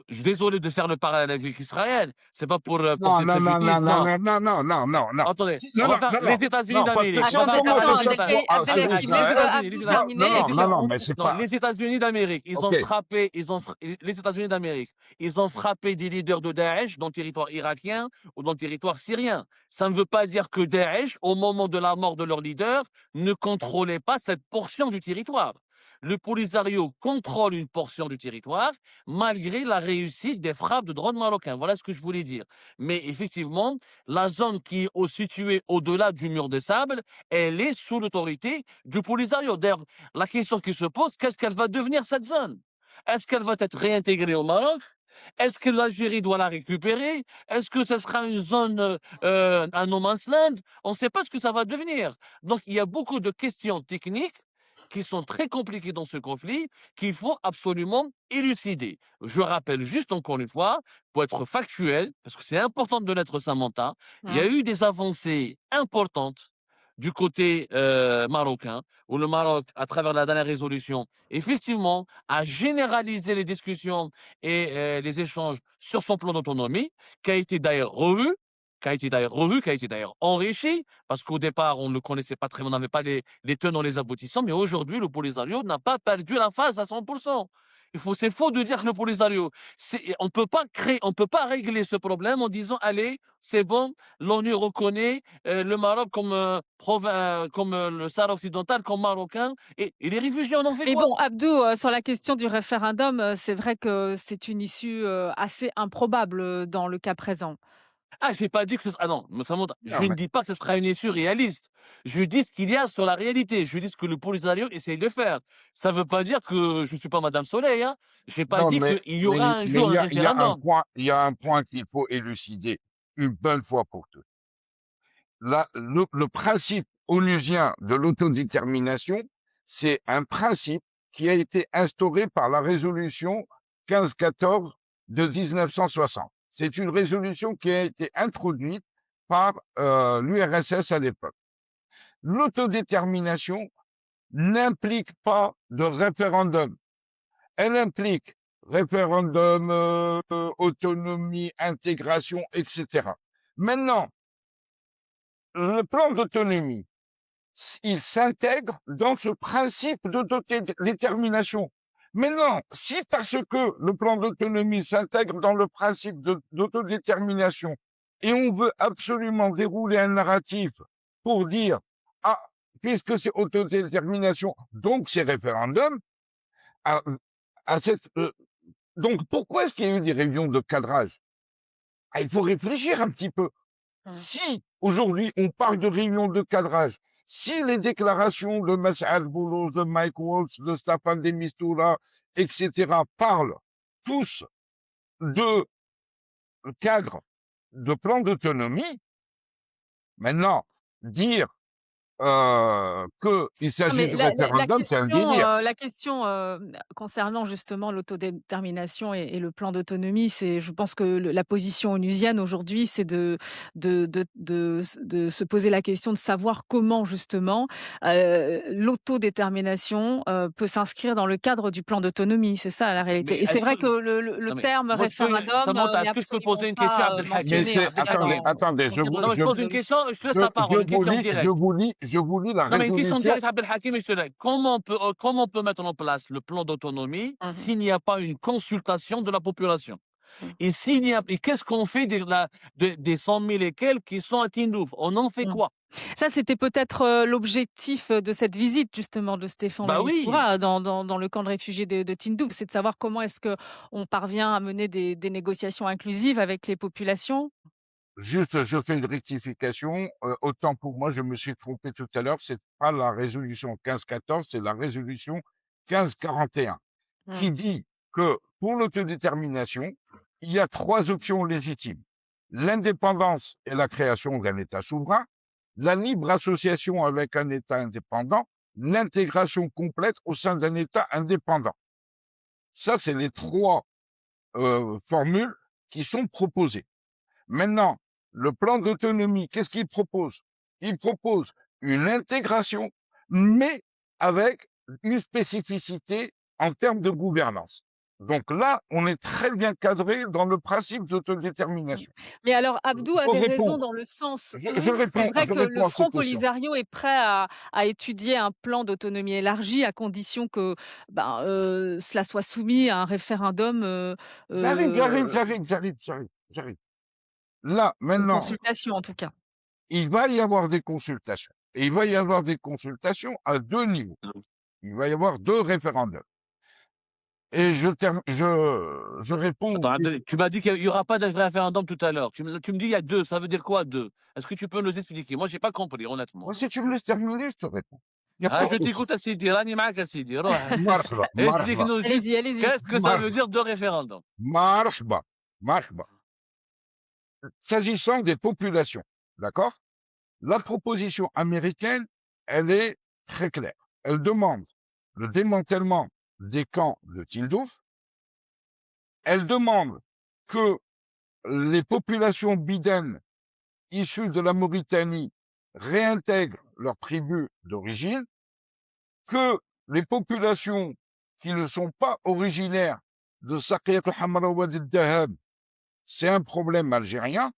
je suis désolé de faire le parallèle avec Israël, c'est pas pour, Non, porter non, non, non, préjudice, non, non. non, non, non, non, non, non. Attendez, Non, on va non, faire non, non, les États-Unis non, parce que d'Amérique. si On va on faire Attends, commence attends, à attends, les États sur Abdelaziz, les Israël, Abdou États-Unis, non, non, terminer et non, puis non, non, on mais c'est non, pas, les États-Unis d'Amérique, ils ont ok, frappé, les États-Unis d'Amérique, ils ont frappé des leaders de Daesh dans le territoire irakien ou dans le territoire syrien. Ça ne veut pas dire que Daesh, au moment de la mort de leur leader, ne contrôlait pas cette portion du territoire. Le Polisario contrôle une portion du territoire malgré la réussite des frappes de drones marocains. Voilà ce que je voulais dire. Mais effectivement, la zone qui est située au-delà du mur de sable, elle est sous l'autorité du Polisario. D'ailleurs, la question qui se pose, qu'est-ce qu'elle va devenir cette zone? Est-ce qu'elle va être réintégrée au Maroc? Est-ce que l'Algérie doit la récupérer? Est-ce que ce sera une zone, un no man's land? On ne sait pas ce que ça va devenir. Donc il y a beaucoup de questions techniques qui sont très compliquées dans ce conflit, qu'il faut absolument élucider. Je rappelle juste encore une fois, pour être factuel, parce que c'est important de l'être, Samantha, il y a Mmh. eu des avancées importantes du côté marocain, où le Maroc, à travers la dernière résolution, effectivement, a généralisé les discussions et les échanges sur son plan d'autonomie, qui a été d'ailleurs revu, qui a été d'ailleurs enrichi, parce qu'au départ, on ne le connaissait pas très bien, on n'avait pas les tenants, les aboutissants, mais aujourd'hui, le Polisario n'a pas perdu la face à 100%. C'est faux de dire que le Polisario, on peut pas régler ce problème en disant, allez, c'est bon, l'ONU reconnaît le Maroc comme, comme le Sahara occidental, comme marocain, et les réfugiés, on en fait Mais quoi? bon, Abdou, sur la question du référendum, c'est vrai que c'est une issue, assez improbable, dans le cas présent. Ah, j'ai pas dit que ah non, mais ça montre je non, ne mais, dis pas que ce sera une issue réaliste. Je dis ce qu'il y a sur la réalité. Je dis ce que le Polisario essaye de faire. Ça veut pas dire que je suis pas Madame Soleil, hein. J'ai pas non, dit qu'il y aura un mais jour un référendum. il y a un point qu'il faut élucider une bonne fois pour toutes. Le principe onusien de l'autodétermination, c'est un principe qui a été instauré par la résolution 1514 de 1960. C'est une résolution qui a été introduite par l'URSS à l'époque. L'autodétermination n'implique pas de référendum. Elle implique référendum, autonomie, intégration, etc. Maintenant, le plan d'autonomie, il s'intègre dans ce principe d'autodétermination. Maintenant, si parce que le plan d'autonomie s'intègre dans le principe d'autodétermination et on veut absolument dérouler un narratif pour dire, ah, puisque c'est autodétermination, donc c'est référendum, à, à cette, donc pourquoi est-ce qu'il y a eu des réunions de cadrage? Ah, il faut réfléchir un petit peu. Mmh. Si aujourd'hui on parle de réunion de cadrage, si les déclarations de Mas'ad Boulos, de Mike Waltz, de Staffan de Mistura, etc., parlent tous de cadre de plan d'autonomie, maintenant, dire qu'il Non, s'agit mais de référendum, c'est un délire. la question, concernant justement l'autodétermination et le plan d'autonomie, c'est je pense que la position onusienne aujourd'hui, c'est de se poser la question de savoir comment justement, l'autodétermination, peut s'inscrire dans le cadre du plan d'autonomie. C'est ça la Mais réalité et c'est est-ce que vrai que le non mais terme moi je peux référendum, Samantha, n'est est-ce que je peux poser absolument une question à pas, Mais Abdelhakim? mentionné c'est, en tout cas Abdelhakim. en termes Non mais je pose une question, je te laisse la parole, une question directe. je vous lis la Non, mais une question résolution. directe, Abdelhakim, et je te laisse. Comment on peut mettre en place le plan d'autonomie mmh s'il n'y a pas une consultation de la population? mh, Et qu'est-ce qu'on fait des 100 000 et quelques qui sont à Tindouf? On en fait mmh. quoi? Ça, c'était peut-être, l'objectif, de cette visite justement de Stéphane de Bah oui! Mistura dans le camp de réfugiés de Tindouf. C'est de savoir comment est-ce qu'on parvient à mener des négociations inclusives avec les populations? Juste, je fais une rectification. Autant pour moi, je me suis trompé tout à l'heure. C'est pas la résolution 1514, c'est la résolution 1541 Mmh. qui dit que pour l'autodétermination, il y a trois options légitimes. L'indépendance et la création d'un État souverain, la libre association avec un État indépendant, l'intégration complète au sein d'un État indépendant. Ça, c'est les trois formules qui sont proposées. Maintenant, le plan d'autonomie, qu'est-ce qu'il propose? Il propose une intégration, mais avec une spécificité en termes de gouvernance. Donc là, on est très bien cadré dans le principe Mmh. d'autodétermination. Mais alors Abdou Pour avait raison répondre, dans le sens je où c'est réponds vrai je que le réponds à ces Front questions. Polisario est prêt à étudier un plan d'autonomie élargie à condition que, ben, cela soit soumis à un référendum, heu, J'arrive. Là, une maintenant, consultation en tout cas. il va y avoir des consultations et il va y avoir des consultations à 2 niveaux. Il va y avoir 2 référendums et je réponds aux Attends, ques tu m'as dit qu'il y aura pas de référendum tout à l'heure. Tu me dis il y a 2, ça veut dire quoi 2? Est-ce que tu peux nous expliquer? Moi, j'ai pas compris honnêtement. moi, si tu me laisses terminer, je te réponds. Il y a pas Ah, de je souci. t'écoute à Sidi, راني معاك يا سيدي روح. مرحبا. Explique-nous juste Allez-y, allez-y. qu'est-ce que ça veut dire 2 référendums? مرحبا. مرحبا. S'agissant des populations, d'accord? La proposition américaine, elle est très claire. Elle demande le démantèlement des camps de Tindouf. Elle demande que les populations bidènes issues de la Mauritanie réintègrent leurs tribus d'origine, que les populations qui ne sont pas originaires de Saqiat al-Hamra Wadi al-Dahab, c'est un problème algérien,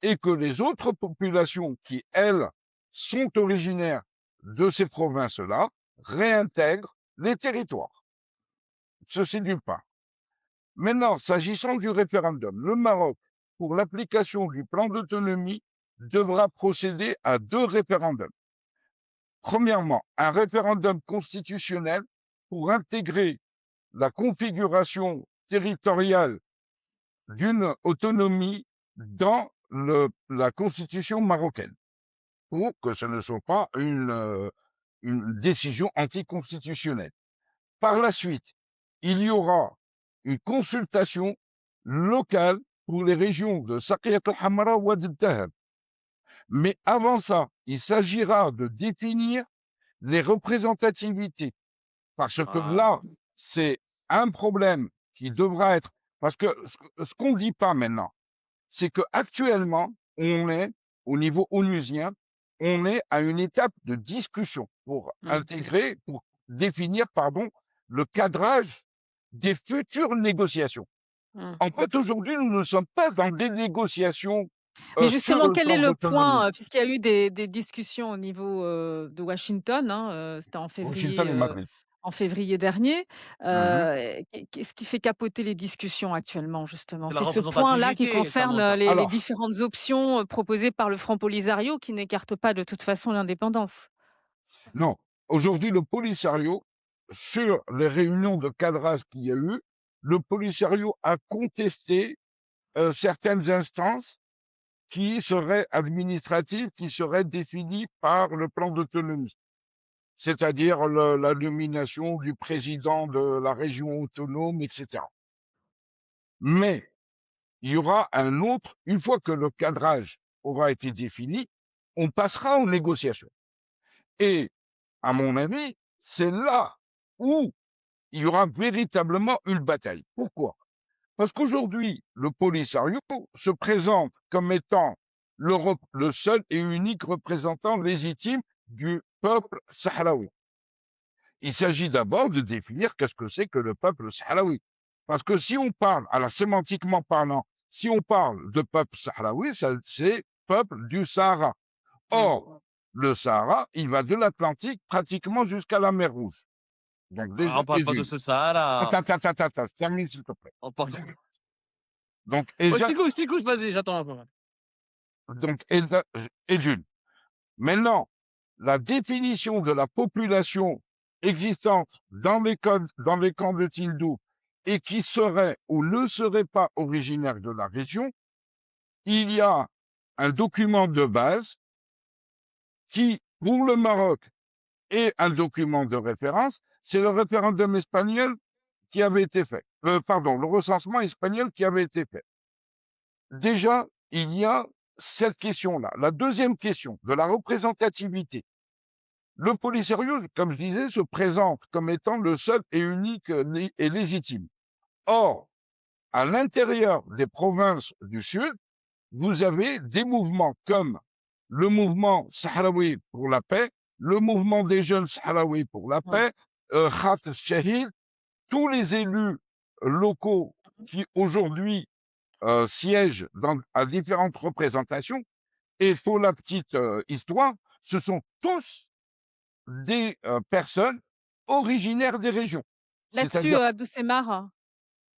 et que les autres populations qui, elles, sont originaires de ces provinces-là, réintègrent les territoires. Ceci d'une part. Maintenant, s'agissant du référendum, le Maroc, pour l'application du plan d'autonomie, devra procéder à 2 référendums. Premièrement, un référendum constitutionnel pour intégrer la configuration territoriale d'une autonomie dans la constitution marocaine, pour que ce ne soit pas une décision anticonstitutionnelle. Par la suite, il y aura une consultation locale pour les régions de Saqiat al-Hamra ou Wadi al-Dahab. Mais avant ça, il s'agira de définir les représentativités. Parce que Ah, là, c'est un problème qui devra être... Parce que ce qu'on ne dit pas maintenant, c'est qu'actuellement, on est, au niveau onusien, on est à une étape de discussion pour Mmh. intégrer, pour définir, pardon, le cadrage des futures négociations. Mmh. En fait, aujourd'hui, nous ne sommes pas dans des négociations Mais sur justement, le quel est plan le d'autonomie. point, puisqu'il y a eu des discussions au niveau, de Washington, hein, c'était Washington et Madrid. en février dernier. Mhm. Qu'est-ce qui fait capoter les discussions actuellement justement? c'est la C'est ce point-là qui représentativité, concerne, Samantha. les Alors, différentes options, proposées par le Front Polisario qui n'écartent pas de toute façon l'indépendance? non, aujourd'hui, le Polisario, sur les réunions de cadrage qu'il y a eu, le Polisario a contesté certaines instances qui seraient administratives, qui seraient définies par le plan d'autonomie, c'est-à-dire la nomination du président de la région autonome, etc. Mais il y aura un autre, une fois que le cadrage aura été défini, on passera aux négociations. Et, à mon avis, c'est là où il y aura véritablement une bataille. Pourquoi? Parce qu'aujourd'hui, le Polisario se présente comme étant le seul et unique représentant légitime du peuple sahraoui. Il s'agit d'abord de définir qu'est-ce que c'est que le peuple sahraoui. Parce que si on parle, alors sémantiquement parlant, si on parle de peuple sahraoui, c'est peuple du Sahara. Mmh. Or, le Sahara, il va de l'Atlantique pratiquement jusqu'à la mer Rouge. Donc Ah, déjà, on parle et pas de d'une. ce Sahara. Termine s'il te plaît. On parle Donc, ouais, je t'écoute, vas-y, j'attends un peu. donc, et d'une. Maintenant, la définition de la population existante dans les camps de Tindouf et qui serait ou ne serait pas originaire de la région, il y a un document de base qui, pour le Maroc, est un document de référence. C'est le référendum espagnol qui avait été fait. Pardon, le recensement espagnol qui avait été fait. Déjà, il y a cette question-là. La deuxième question de la représentativité. Le Polisario, comme je disais, se présente comme étant le seul et unique et légitime. Or, à l'intérieur des provinces du Sud, vous avez des mouvements comme le mouvement sahraoui pour la paix, le mouvement des jeunes sahraouis pour la Mmh. paix, Khat Shahid, tous les élus locaux qui aujourd'hui siègent à différentes représentations. Et pour la petite histoire, ce sont tous des personnes originaires des régions. Là-dessus, C'est-à-dire, Abdou Semar?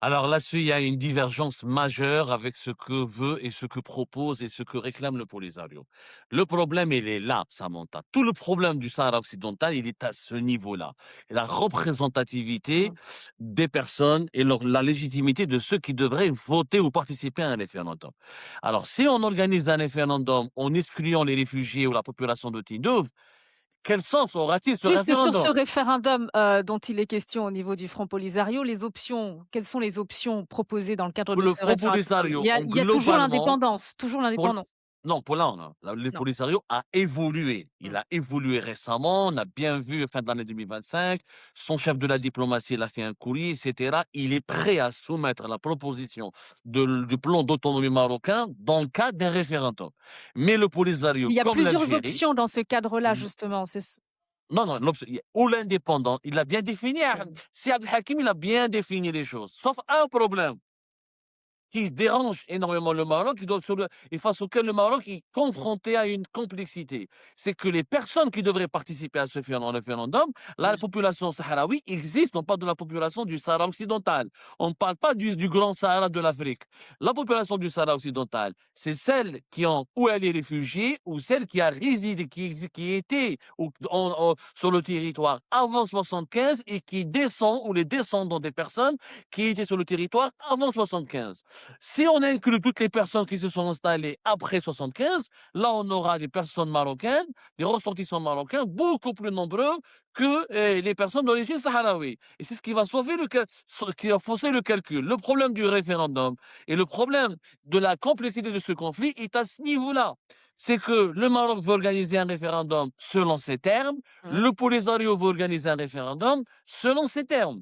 Alors là-dessus, il y a une divergence majeure avec ce que veut et ce que propose et ce que réclame le Polisario. Le problème, il est là, Samantha. Tout le problème du Sahara occidental, il est à ce niveau-là. La représentativité Mmh. des personnes et la légitimité de ceux qui devraient voter ou participer à un référendum. Alors, si on organise un référendum en excluant les réfugiés ou la population de Tindouf, quel sens aura-t-il ce Juste sur ce référendum? référendum, dont il est question au niveau du Front Polisario, les options, quelles sont les options proposées dans le cadre Pour de le ce Front référendum? Polisario, Il y a toujours globalement, l'indépendance, toujours pour l'indépendance? non, pour là, on a le Non. Polisario a évolué. Il Mmh. a évolué récemment, on a bien vu fin de l'année 2025, son chef de la diplomatie, il a fait un courrier et cetera. Il est prêt à soumettre la proposition du plan d'autonomie marocain dans le cadre d'un référendum. Mais le Polisario, Il y a comme plusieurs l'Algérie, options dans ce cadre-là, n justement, c'est c non, non, ou l'indépendant, il a bien défini, mmh. si Abdelhakim, il a bien défini les choses, sauf un problème qui dérange énormément le Maroc et face auquel le Maroc est confronté à une complexité. C'est que les personnes qui devraient participer à ce référendum, la Ouais. population sahraoui existe, on parle de la population du Sahara occidental. On ne parle pas du grand Sahara de l'Afrique. La population du Sahara occidental, c'est celle qui ont où elle est réfugiée ou celle qui a résidé, qui était sur le territoire avant 75 et qui descend ou les descendants des personnes qui étaient sur le territoire avant 75. Si on inclut toutes les personnes qui se sont installées après 75, là, on aura des personnes marocaines, des ressortissants marocains beaucoup plus nombreux que les personnes d'origine sahraoui. Et c'est ce qui va sauver qui va fausser le calcul. Le problème du référendum et le problème de la complexité de ce conflit est à ce niveau-là. C'est que le Maroc veut organiser un référendum selon ses termes, Mmh. le Polisario veut organiser un référendum selon ses termes.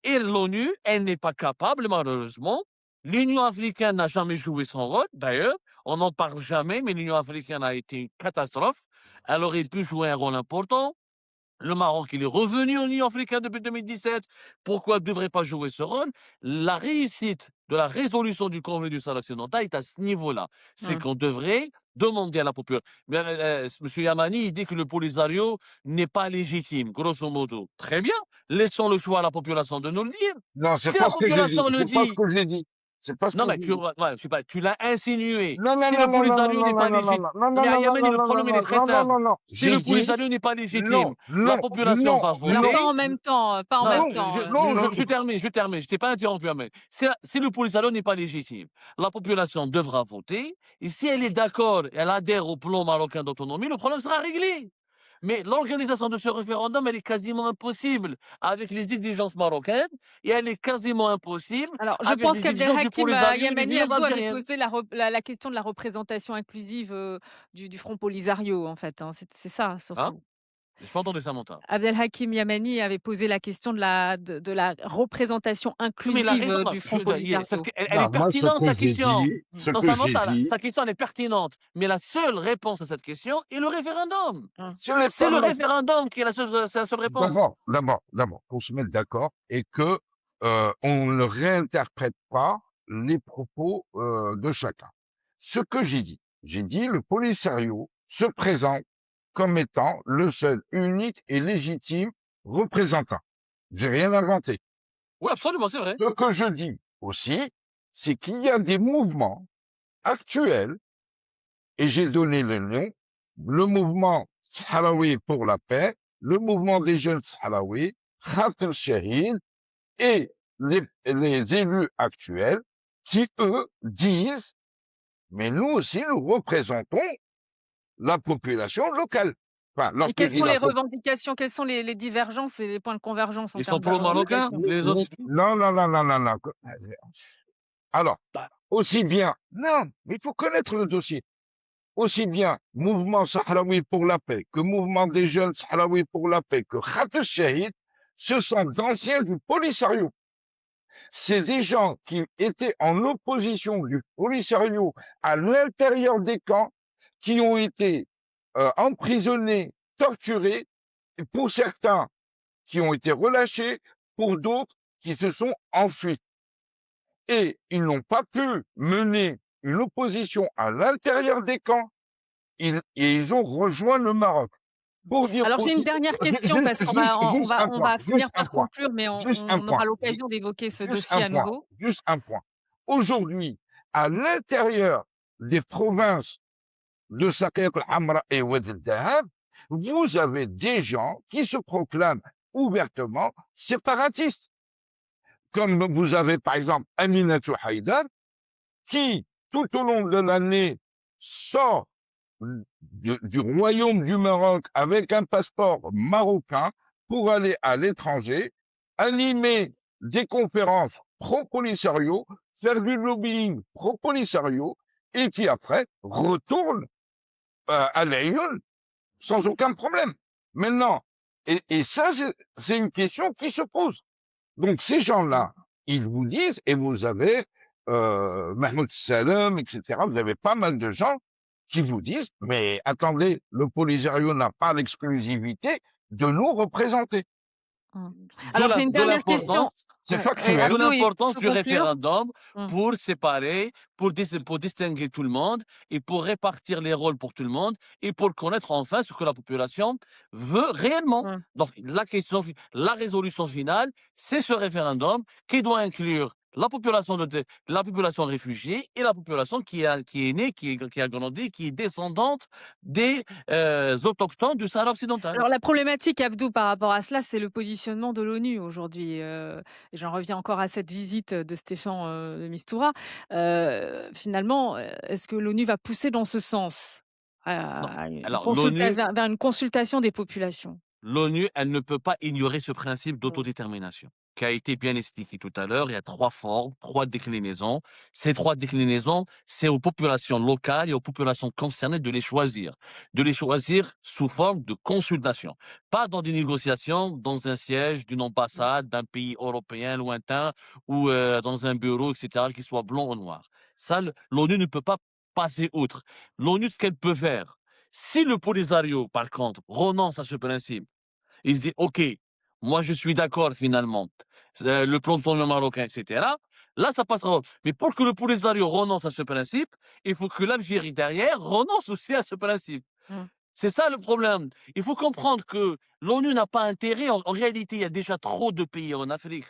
Et l'ONU, elle n'est pas capable, malheureusement. L'Union africaine n'a jamais joué son rôle, d'ailleurs. On n'en parle jamais, mais l'Union africaine a été une catastrophe. Elle aurait pu jouer un rôle important. Le Maroc, il est revenu en Union africaine depuis 2017. Pourquoi ne devrait pas jouer ce rôle? La réussite de la résolution du conflit du Sahel occidental est à ce niveau-là. C'est Mmh. qu'on devrait demander à la population. Mais M. Yamani, il dit que le Polisario n'est pas légitime, grosso modo. Très bien, laissons le choix à la population de nous le dire. non, c'est Si la pas ce que j'ai dit. population le C'est pas ce dit, que j'ai dit. C'est pas ce non que mais j'ai tu, dit. ouais, je sais pas, tu l'as insinué. Non, non, Si non, le non, non, non, Polisario non, n'est pas non, non, légitime, non, non, mais non, à non, non, Yamani, non, le non, non, problème il est non, très non, non, simple. non, non. Si J'ai le dit Polisario n'est pas non, légitime, la non, population non, va Alors non, voter. pas en même temps, pas en même Non, non, temps, non, je termine, je termine. Je t'ai pas interrompu, Ahmed. Si le Polisario n'est pas légitime, la population devra voter. Et si elle est d'accord, elle adhère au plan marocain d'autonomie, le problème sera réglé. Mais l'organisation de ce référendum, elle est quasiment impossible avec les exigences marocaines et elle est quasiment impossible Alors, je avec pense les exigences du qu'Abdelhakim, Polisario et les Yamani exigences Abdou avait algériennes. posé la question de la représentation inclusive, du Front Polisario, en fait, hein. C'est ça, Hein? surtout. J'ai pas entendu Samantha. Abdelhakim Yamani avait posé la question de la représentation Oui, mais il a inclusive, raison. du Front Polisario. Elle est non, moi, pertinente, sa question. Mmh. Non, ce que j'ai Samantha, dit, sa question, elle est pertinente. Mais la seule réponse à cette question est le référendum. Mmh. ce n'est C'est pas le ma référendum qui est c'est la seule réponse. d'abord, qu'on se mette d'accord et que on ne réinterprète pas les propos de chacun. Ce que j'ai dit, le Polisario se présente comme étant le seul, unique et légitime représentant. J'ai rien inventé. Oui, absolument, c'est vrai. Ce que je dis aussi, c'est qu'il y a des mouvements actuels, et j'ai donné le nom, le mouvement Sahraoui pour la paix, le mouvement des jeunes Sahraouis, Khat el-Shahid, et les élus actuels qui, eux, disent, mais nous aussi, nous représentons la population locale. Enfin, Et quelles sont les la revendications? Quelles sont les divergences et les points de convergence en Ils sont termes de pro-marocains, revendications? les autres. non, non, non, non, non, non. Alors, Bah, aussi bien, non, mais il faut connaître le dossier. Aussi bien mouvement sahraoui pour la paix que mouvement des jeunes sahraouis pour la paix que Khat el-Shahid, ce sont d'anciens du Polisario. C'est des gens qui étaient en opposition du Polisario à l'intérieur des camps, qui ont été emprisonnés, torturés, et pour certains qui ont été relâchés, pour d'autres qui se sont enfuis. Et ils n'ont pas pu mener une opposition à l'intérieur des camps. Et ils ont rejoint le Maroc. Pour dire Alors j'ai une aussi, dernière question parce qu'on va on va on va finir juste un par point, conclure, mais juste un on point, aura l'occasion d'évoquer ce juste dossier un à point, nouveau. juste un point. Aujourd'hui, à l'intérieur des provinces de Saqiq al-Hamra et Oued el-Dahab, vous avez des gens qui se proclament ouvertement séparatistes. Comme vous avez par exemple Aminatou Haïdar, qui, tout au long de l'année, sort du royaume du Maroc avec un passeport marocain pour aller à l'étranger, animer des conférences pro-Polisario, faire du lobbying pro-Polisario, et qui après retourne à Lyon sans aucun problème. Maintenant, et ça, c'est une question qui se pose. Donc ces Mmh. gens-là, ils vous disent, et vous avez Mahmoud Salem, etc., vous avez pas mal de gens qui vous disent, mais attendez, le Polisario n'a pas l'exclusivité de nous représenter. Mmh. D'où Alors j'ai une d'où dernière question. l'importance C'est Ouais, ouais, factuel. d'où Abdou, il l'importance faut du conclure. référendum Mmh. pour séparer, pour distinguer tout le monde et pour répartir les rôles pour tout le monde et pour connaître enfin ce que la population veut réellement. Mmh. Donc la résolution finale, c'est ce référendum qui doit inclure la population réfugiée et la population qui est née, qui a grandi, qui est descendante des, autochtones du Sahara occidental. Alors la problématique, Abdou, par rapport à cela, c'est le positionnement de l'ONU aujourd'hui. Et j'en reviens encore à cette visite de Stéphane de Mistura. Finalement, est-ce que l'ONU va pousser dans ce sens, Non, à alors l'ONU vers une consultation des populations? L'ONU, elle ne peut pas ignorer ce principe Mmh. d'autodétermination, qui a été bien expliqué tout à l'heure. Il y a 3 formes, 3 déclinaisons. Ces 3 déclinaisons, c'est aux populations locales et aux populations concernées de les choisir. De les choisir sous forme de consultation. Pas dans des négociations, dans un siège d'une Mmh. ambassade d'un pays européen lointain ou dans un bureau, etc., qui soit blanc ou noir. Ça, l'ONU ne peut pas passer outre. L'ONU, ce qu'elle peut faire, si le Polisario, par contre, renonce à ce principe, il se dit: «OK, moi je suis d'accord finalement, le plan de tournoi marocain et cetera». Là, ça passera. Mais pour que le Polisario renonce à ce principe, il faut que l'Algérie derrière renonce aussi à ce principe. Mmh. C'est ça le problème. Il faut comprendre que l'ONU n'a pas intérêt en réalité, il y a déjà trop de pays en Afrique.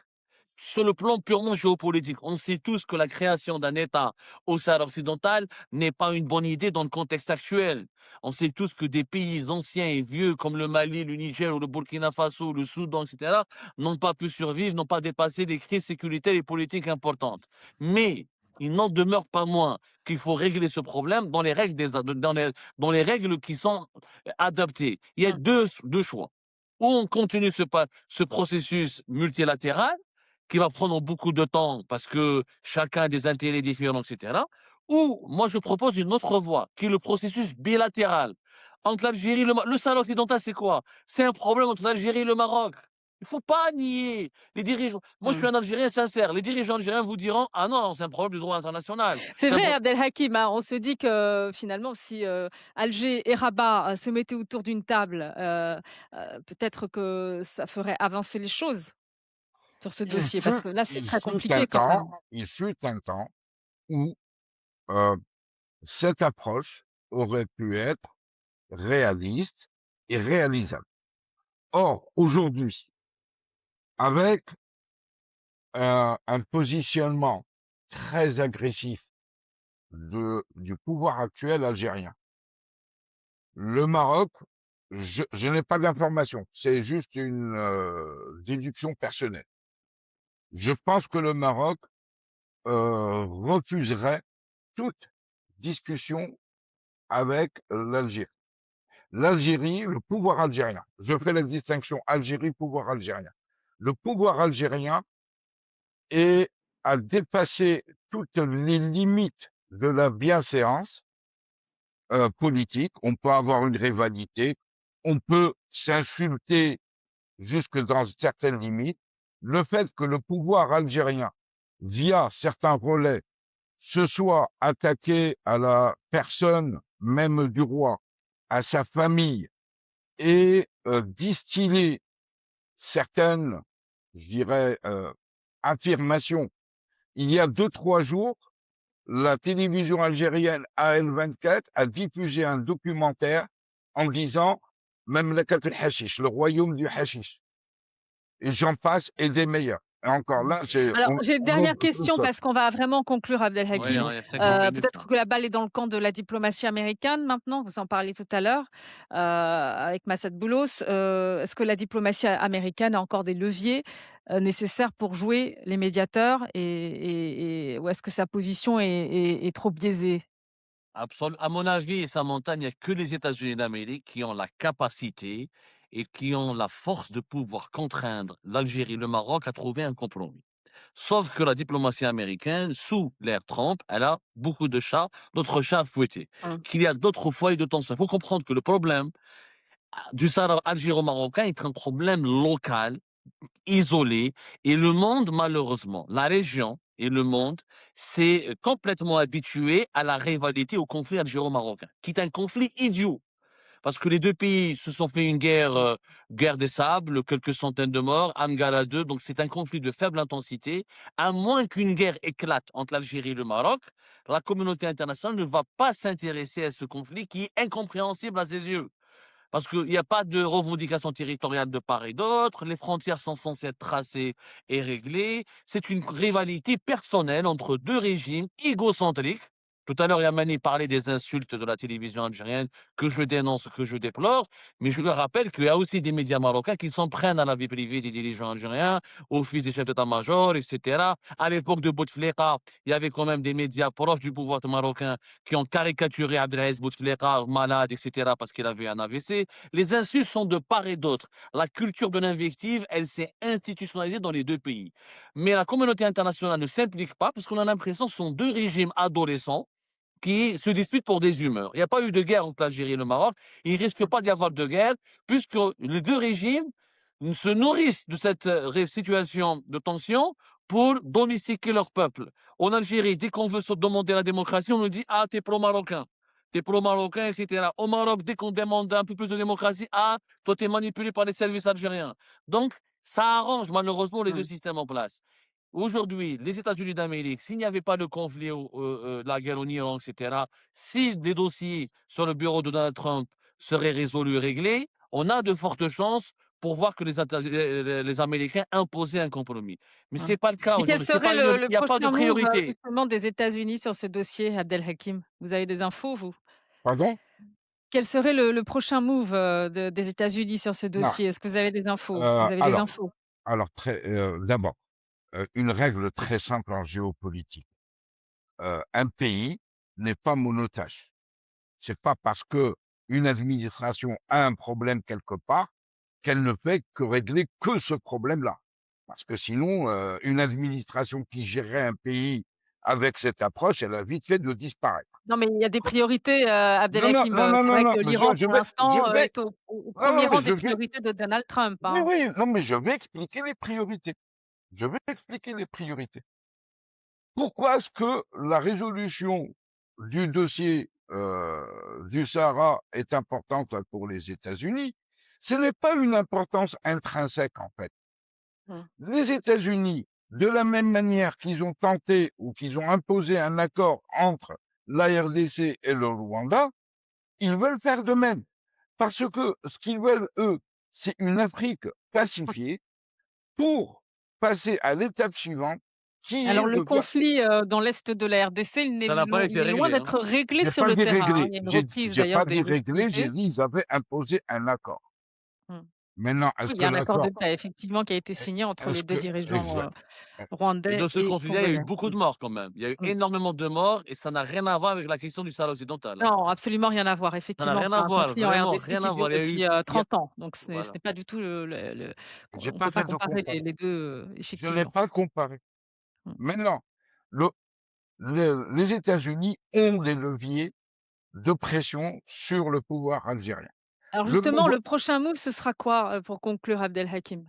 Sur le plan purement géopolitique, on sait tous que la création d'un État au Sahara occidental n'est pas une bonne idée dans le contexte actuel. On sait tous que des pays anciens et vieux comme le Mali, le Niger ou le Burkina Faso, le Soudan, etc., n'ont pas pu survivre, n'ont pas dépassé des crises sécuritaires et politiques importantes. Mais il n'en demeure pas moins qu'il faut régler ce problème dans les règles, dans les règles qui sont adaptées. Il y a Mmh. deux choix. Ou on continue ce processus multilatéral, qui va prendre beaucoup de temps parce que chacun a des intérêts différents, etc. Ou moi, je propose une autre voie, qui est le processus bilatéral entre l'Algérie et le Sahara occidental. C'est quoi? C'est un problème entre l'Algérie et le Maroc. Il faut pas nier les dirigeants. Moi, je suis Mmh. un Algérien sincère. Les dirigeants algériens vous diront: «Ah non, c'est un problème du droit international. C'est C'est un vrai, pro». Abdelhakim, hein, on se dit que finalement, si Alger et Rabat se mettaient autour d'une table, peut-être que ça ferait avancer les choses sur ce Il dossier, parce fut, que là, c'est il très fut un compliqué quand temps, même. il fut un temps où euh, cette approche aurait pu être réaliste et réalisable. Or, aujourd'hui, avec un positionnement très agressif du pouvoir actuel algérien, le Maroc, je n'ai pas d'informations, c'est juste une déduction personnelle. Je pense que le Maroc refuserait toute discussion avec l'Algérie. L'Algérie, le pouvoir algérien, je fais la distinction Algérie-pouvoir algérien. Le pouvoir algérien est à dépasser toutes les limites de la bienséance politique. On peut avoir une rivalité, on peut s'insulter jusque dans certaines limites. Le fait que le pouvoir algérien, via certains relais, se soit attaqué à la personne même du roi, à sa famille, et distiller certaines, je dirais, affirmation. Il y a 2-3 jours, la télévision algérienne AL24 a diffusé un documentaire en disant Mamlakat al-Hashish, le royaume du hashish. Et j'en passe et des meilleurs. Et encore Mmh. là, c'est Alors, j'ai une on dernière ouvre tout question ça. parce qu'on va vraiment conclure Oui, Abdelhakim. il y a 50 minutes là. Peut-être que la balle est dans le camp de la diplomatie américaine maintenant, vous en parliez tout à l'heure, avec Massad Boulos. Est-ce que la diplomatie américaine a encore des leviers, nécessaires pour jouer les médiateurs et ou est-ce que sa position est trop biaisée? À mon avis et Samantha, il n'y a que les États-Unis d'Amérique qui ont la capacité et qui ont la force de pouvoir contraindre l'Algérie, le Maroc à trouver un compromis. Sauf que la diplomatie américaine, sous l'ère Trump, elle a beaucoup de chats, d'autres chats à fouetter. Mmh. Qu'il y a d'autres foyers de tension. Il faut comprendre que le problème du Sahara algéro-marocain est un problème local, isolé, et le monde, malheureusement, la région et le monde, s'est complètement habitué à la rivalité, au conflit algéro-marocain, qui est un conflit idiot. Parce que les 2 pays se sont fait une guerre, guerre des sables, quelques centaines de morts, Amgala 2, donc c'est un conflit de faible intensité. À moins qu'une guerre éclate entre l'Algérie et le Maroc, la communauté internationale ne va pas s'intéresser à ce conflit qui est incompréhensible à ses yeux. Parce qu'il y a pas de revendication territoriale de part et d'autre, les frontières sont censées être tracées et réglées. C'est une rivalité personnelle entre 2 régimes égocentriques. Tout à l'heure, Yamani parlait des insultes de la télévision algérienne que je dénonce, que je déplore, mais je le rappelle qu'il y a aussi des médias marocains qui s'en prennent à la vie privée des dirigeants algériens, aux fils des chefs d'état-major, etc. À l'époque de Bouteflika, il y avait quand même des médias proches du pouvoir marocain qui ont caricaturé Abdelaziz Bouteflika, malade, etc., parce qu'il avait un AVC. Les insultes sont de part et d'autre. La culture de l'invective, elle s'est institutionnalisée dans les 2 pays. Mais la communauté internationale ne s'implique pas parce qu'on a l'impression que ce sont 2 régimes adolescents qui se disputent pour des humeurs. Il n'y a pas eu de guerre entre l'Algérie et le Maroc. Il ne risque pas d'y avoir de guerre puisque les 2 régimes se nourrissent de cette situation de tension pour domestiquer leur peuple. En Algérie, dès qu'on veut se demander la démocratie, on nous dit ah, t'es pro-marocain. T'es pro-marocain, etc. Au Maroc, dès qu'on demande un peu plus de démocratie, ah, toi, t'es manipulé par les services algériens. Donc, ça arrange malheureusement les 2 Mmh. systèmes en place. Aujourd'hui, les États-Unis d'Amérique, s'il n'y avait pas de conflit, la guerre en Iran, etc., si les dossiers sur le bureau de Donald Trump seraient résolus et réglés, on a de fortes chances pour voir que les Américains imposaient un compromis. Mais Mmh. c'est pas le cas Et quel aujourd'hui. C'est serait pas une, le il n'y a pas de prochain move, priorité. justement des États-Unis sur ce dossier, Abdelhakim? Vous avez des infos, vous? Pardon? Quel serait le prochain move, des États-Unis sur ce Non, dossier? Est-ce que vous avez des infos? Vous avez des alors infos? très, d'abord, une règle très simple en géopolitique. Un pays n'est pas monotache. C'est pas parce qu'une administration a un problème quelque part qu'elle ne fait que régler que ce problème-là. Parce que sinon, une administration qui gérerait un pays avec cette approche, elle a vite fait de disparaître. Non, mais il y a des priorités, Non, non, Abdelhakim. non, non, C'est non, vrai non, que mais l'Iran, pour je l'instant, vais est au non, non, 1er mais rang des priorités de Donald Trump, oui, hein. oui, non, mais je vais expliquer les priorités. Je vais expliquer les priorités. Pourquoi est-ce que la résolution du dossier, du Sahara est importante pour les États-Unis? Ce n'est pas une importance intrinsèque, en fait. Mmh. Les États-Unis, de la même manière qu'ils ont tenté ou qu'ils ont imposé un accord entre la RDC et le Rwanda, ils veulent faire de même. Parce que ce qu'ils veulent, eux, c'est une Afrique pacifiée pour passer à l'étape suivante, qui Alors est le de voir. conflit, dans l'est de la RDC, Ça n'a pas été il est loin réglé, hein. d'être réglé J'ai sur pas le dit terrain, hein. régler, Il y a une reprise j'ai d'ailleurs pas dit des régler, j'ai hostilités. dit ils avaient imposé un accord. Mmh. Maintenant, est-ce Oui, il y que a un accord de l'accord paix effectivement qui a été signé entre les est-ce 2 que dirigeants, exact. Et rwandais dans ce et conflit-là, il y a eu congolais. beaucoup Mmh. de morts quand même. Il y a eu Mmh. énormément de morts et ça n'a rien à voir avec la question du Sahara occidental, hein. Non, absolument rien à voir. Ça n'a Effectivement, rien c'est à un voir, conflit en vraiment RDC rien qui à dure voir. depuis, Il y a 30 ans. Donc ce voilà. n'est pas du tout J'ai on ne peut pas pas fait de comparer comparaison. les 2, Je n'ai effectivement. pas comparé. Mmh. Maintenant, le les États-Unis ont des leviers de pression sur le pouvoir algérien. Alors Le justement, pouvoir le prochain move, ce sera quoi, pour conclure Abdelhakim?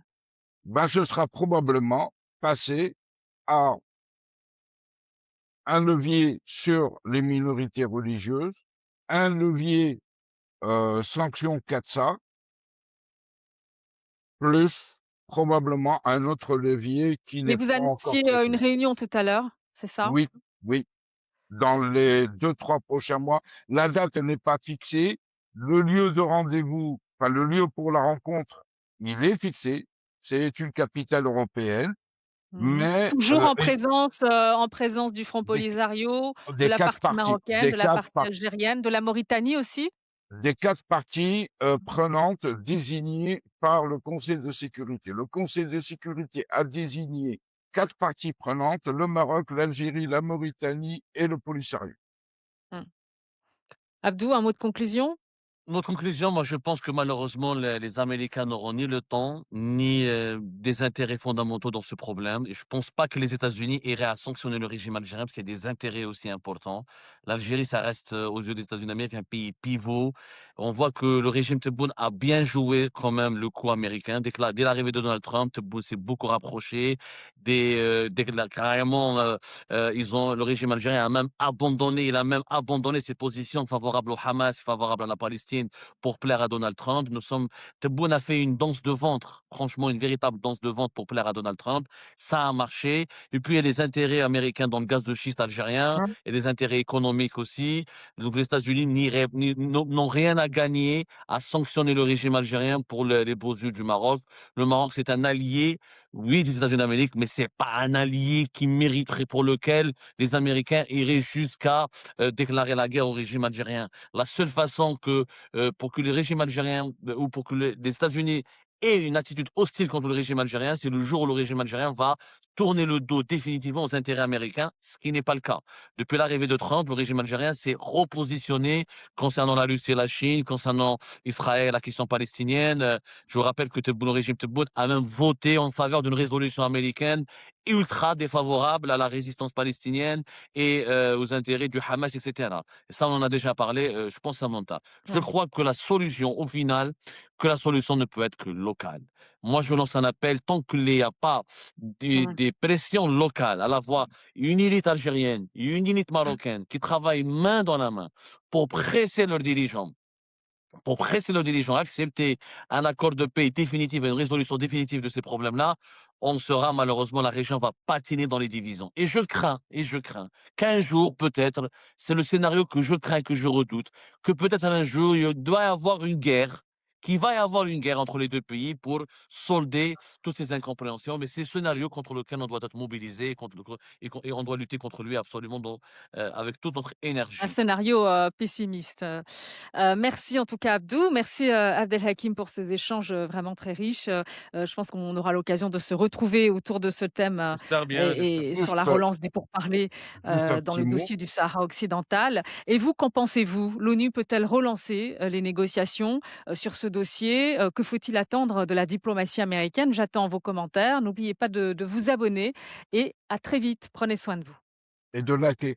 ce sera probablement passer à un levier sur les minorités religieuses, un levier, sanction CATSA, plus probablement un autre levier qui Mais n'est vous pas encore annonciez, une traité. réunion tout à l'heure, c'est ça? Oui, oui, dans les 2-3 prochains mois. La date n'est pas fixée. Le lieu de rendez-vous, enfin le lieu pour la rencontre, il est fixé. C'est une capitale européenne, Mmh. mais Toujours et en présence du Front des Polisario, de des la 4 partie parties, marocaine, de la partie algérienne, de la Mauritanie aussi? des 4 parties, prenantes désignées par le Conseil de sécurité. Le Conseil de sécurité a désigné 4 parties prenantes: le Maroc, l'Algérie, la Mauritanie et le Polisario. Mmh. Abdou, un mot de conclusion? Mon conclusion, moi, je pense que malheureusement, les Américains n'auront ni le temps, ni des intérêts fondamentaux dans ce problème. Et je pense pas que les États-Unis iraient à sanctionner le régime algérien parce qu'il y a des intérêts aussi importants. L'Algérie, ça reste aux yeux des États-Unis d'Amérique un pays pivot. On voit que le régime Tebboune a bien joué quand même le coup américain. Dès l'arrivée de Donald Trump, Tebboune s'est beaucoup rapproché. Carrément, le régime algérien a même abandonné, il a même abandonné ses positions favorables au Hamas, favorables à la Palestine pour plaire à Donald Trump. Tebboune a fait une danse de ventre, franchement une véritable danse de ventre pour plaire à Donald Trump. Ça a marché. Et puis il y a les intérêts américains dans le gaz de schiste algérien Mmh. et des intérêts économiques aussi. Donc les États-Unis n'ont rien à gagner à sanctionner le régime algérien pour les beaux yeux du Maroc. Le Maroc, c'est un allié, oui, des États-Unis d'Amérique, mais c'est pas un allié qui mériterait, pour lequel les Américains iraient jusqu'à déclarer la guerre au régime algérien. La seule façon pour que le régime algérien ou pour que les États-Unis aient une attitude hostile contre le régime algérien, c'est le jour où le régime algérien va tourner le dos définitivement aux intérêts américains, ce qui n'est pas le cas. Depuis l'arrivée de Trump, le régime algérien s'est repositionné concernant la Russie et la Chine, concernant Israël, la question palestinienne. Je vous rappelle que le régime Tebboune a même voté en faveur d'une résolution américaine ultra défavorable à la résistance palestinienne et aux intérêts du Hamas, etc. Et ça, on en a déjà parlé, je pense, Samantha. Je Ouais. crois que la solution, au final, que la solution ne peut être que locale. Moi, je lance un appel, tant qu'il n'y a pas Mmh. des pressions locales, à la fois une élite algérienne, une élite marocaine, qui travaillent main dans la main pour presser leurs dirigeants à accepter un accord de paix définitif et une résolution définitive de ces problèmes-là, la région va patiner dans les divisions. Et je crains qu'un jour, peut-être, c'est le scénario que je crains et que je redoute, que peut-être un jour, qu'il va y avoir une guerre entre les deux pays pour solder toutes ces incompréhensions. Mais c'est ce scénario contre lequel on doit être mobilisé et on doit lutter contre lui absolument avec toute notre Un énergie. scénario, pessimiste. Merci en tout cas Abdou, merci, Abdelhakim pour ces échanges, vraiment très riches. Je pense qu'on aura l'occasion de se retrouver autour de ce thème, J'espère bien, j'espère et sur la Juste relance des pourparlers, juste un dans petit le mot. dossier du Sahara occidental. Et vous, qu'en pensez-vous? L'ONU peut-elle relancer, les négociations, sur ce dossier? Que faut-il attendre de la diplomatie américaine? J'attends vos commentaires. N'oubliez pas de vous abonner et à très vite. Prenez soin de vous. Et de liker.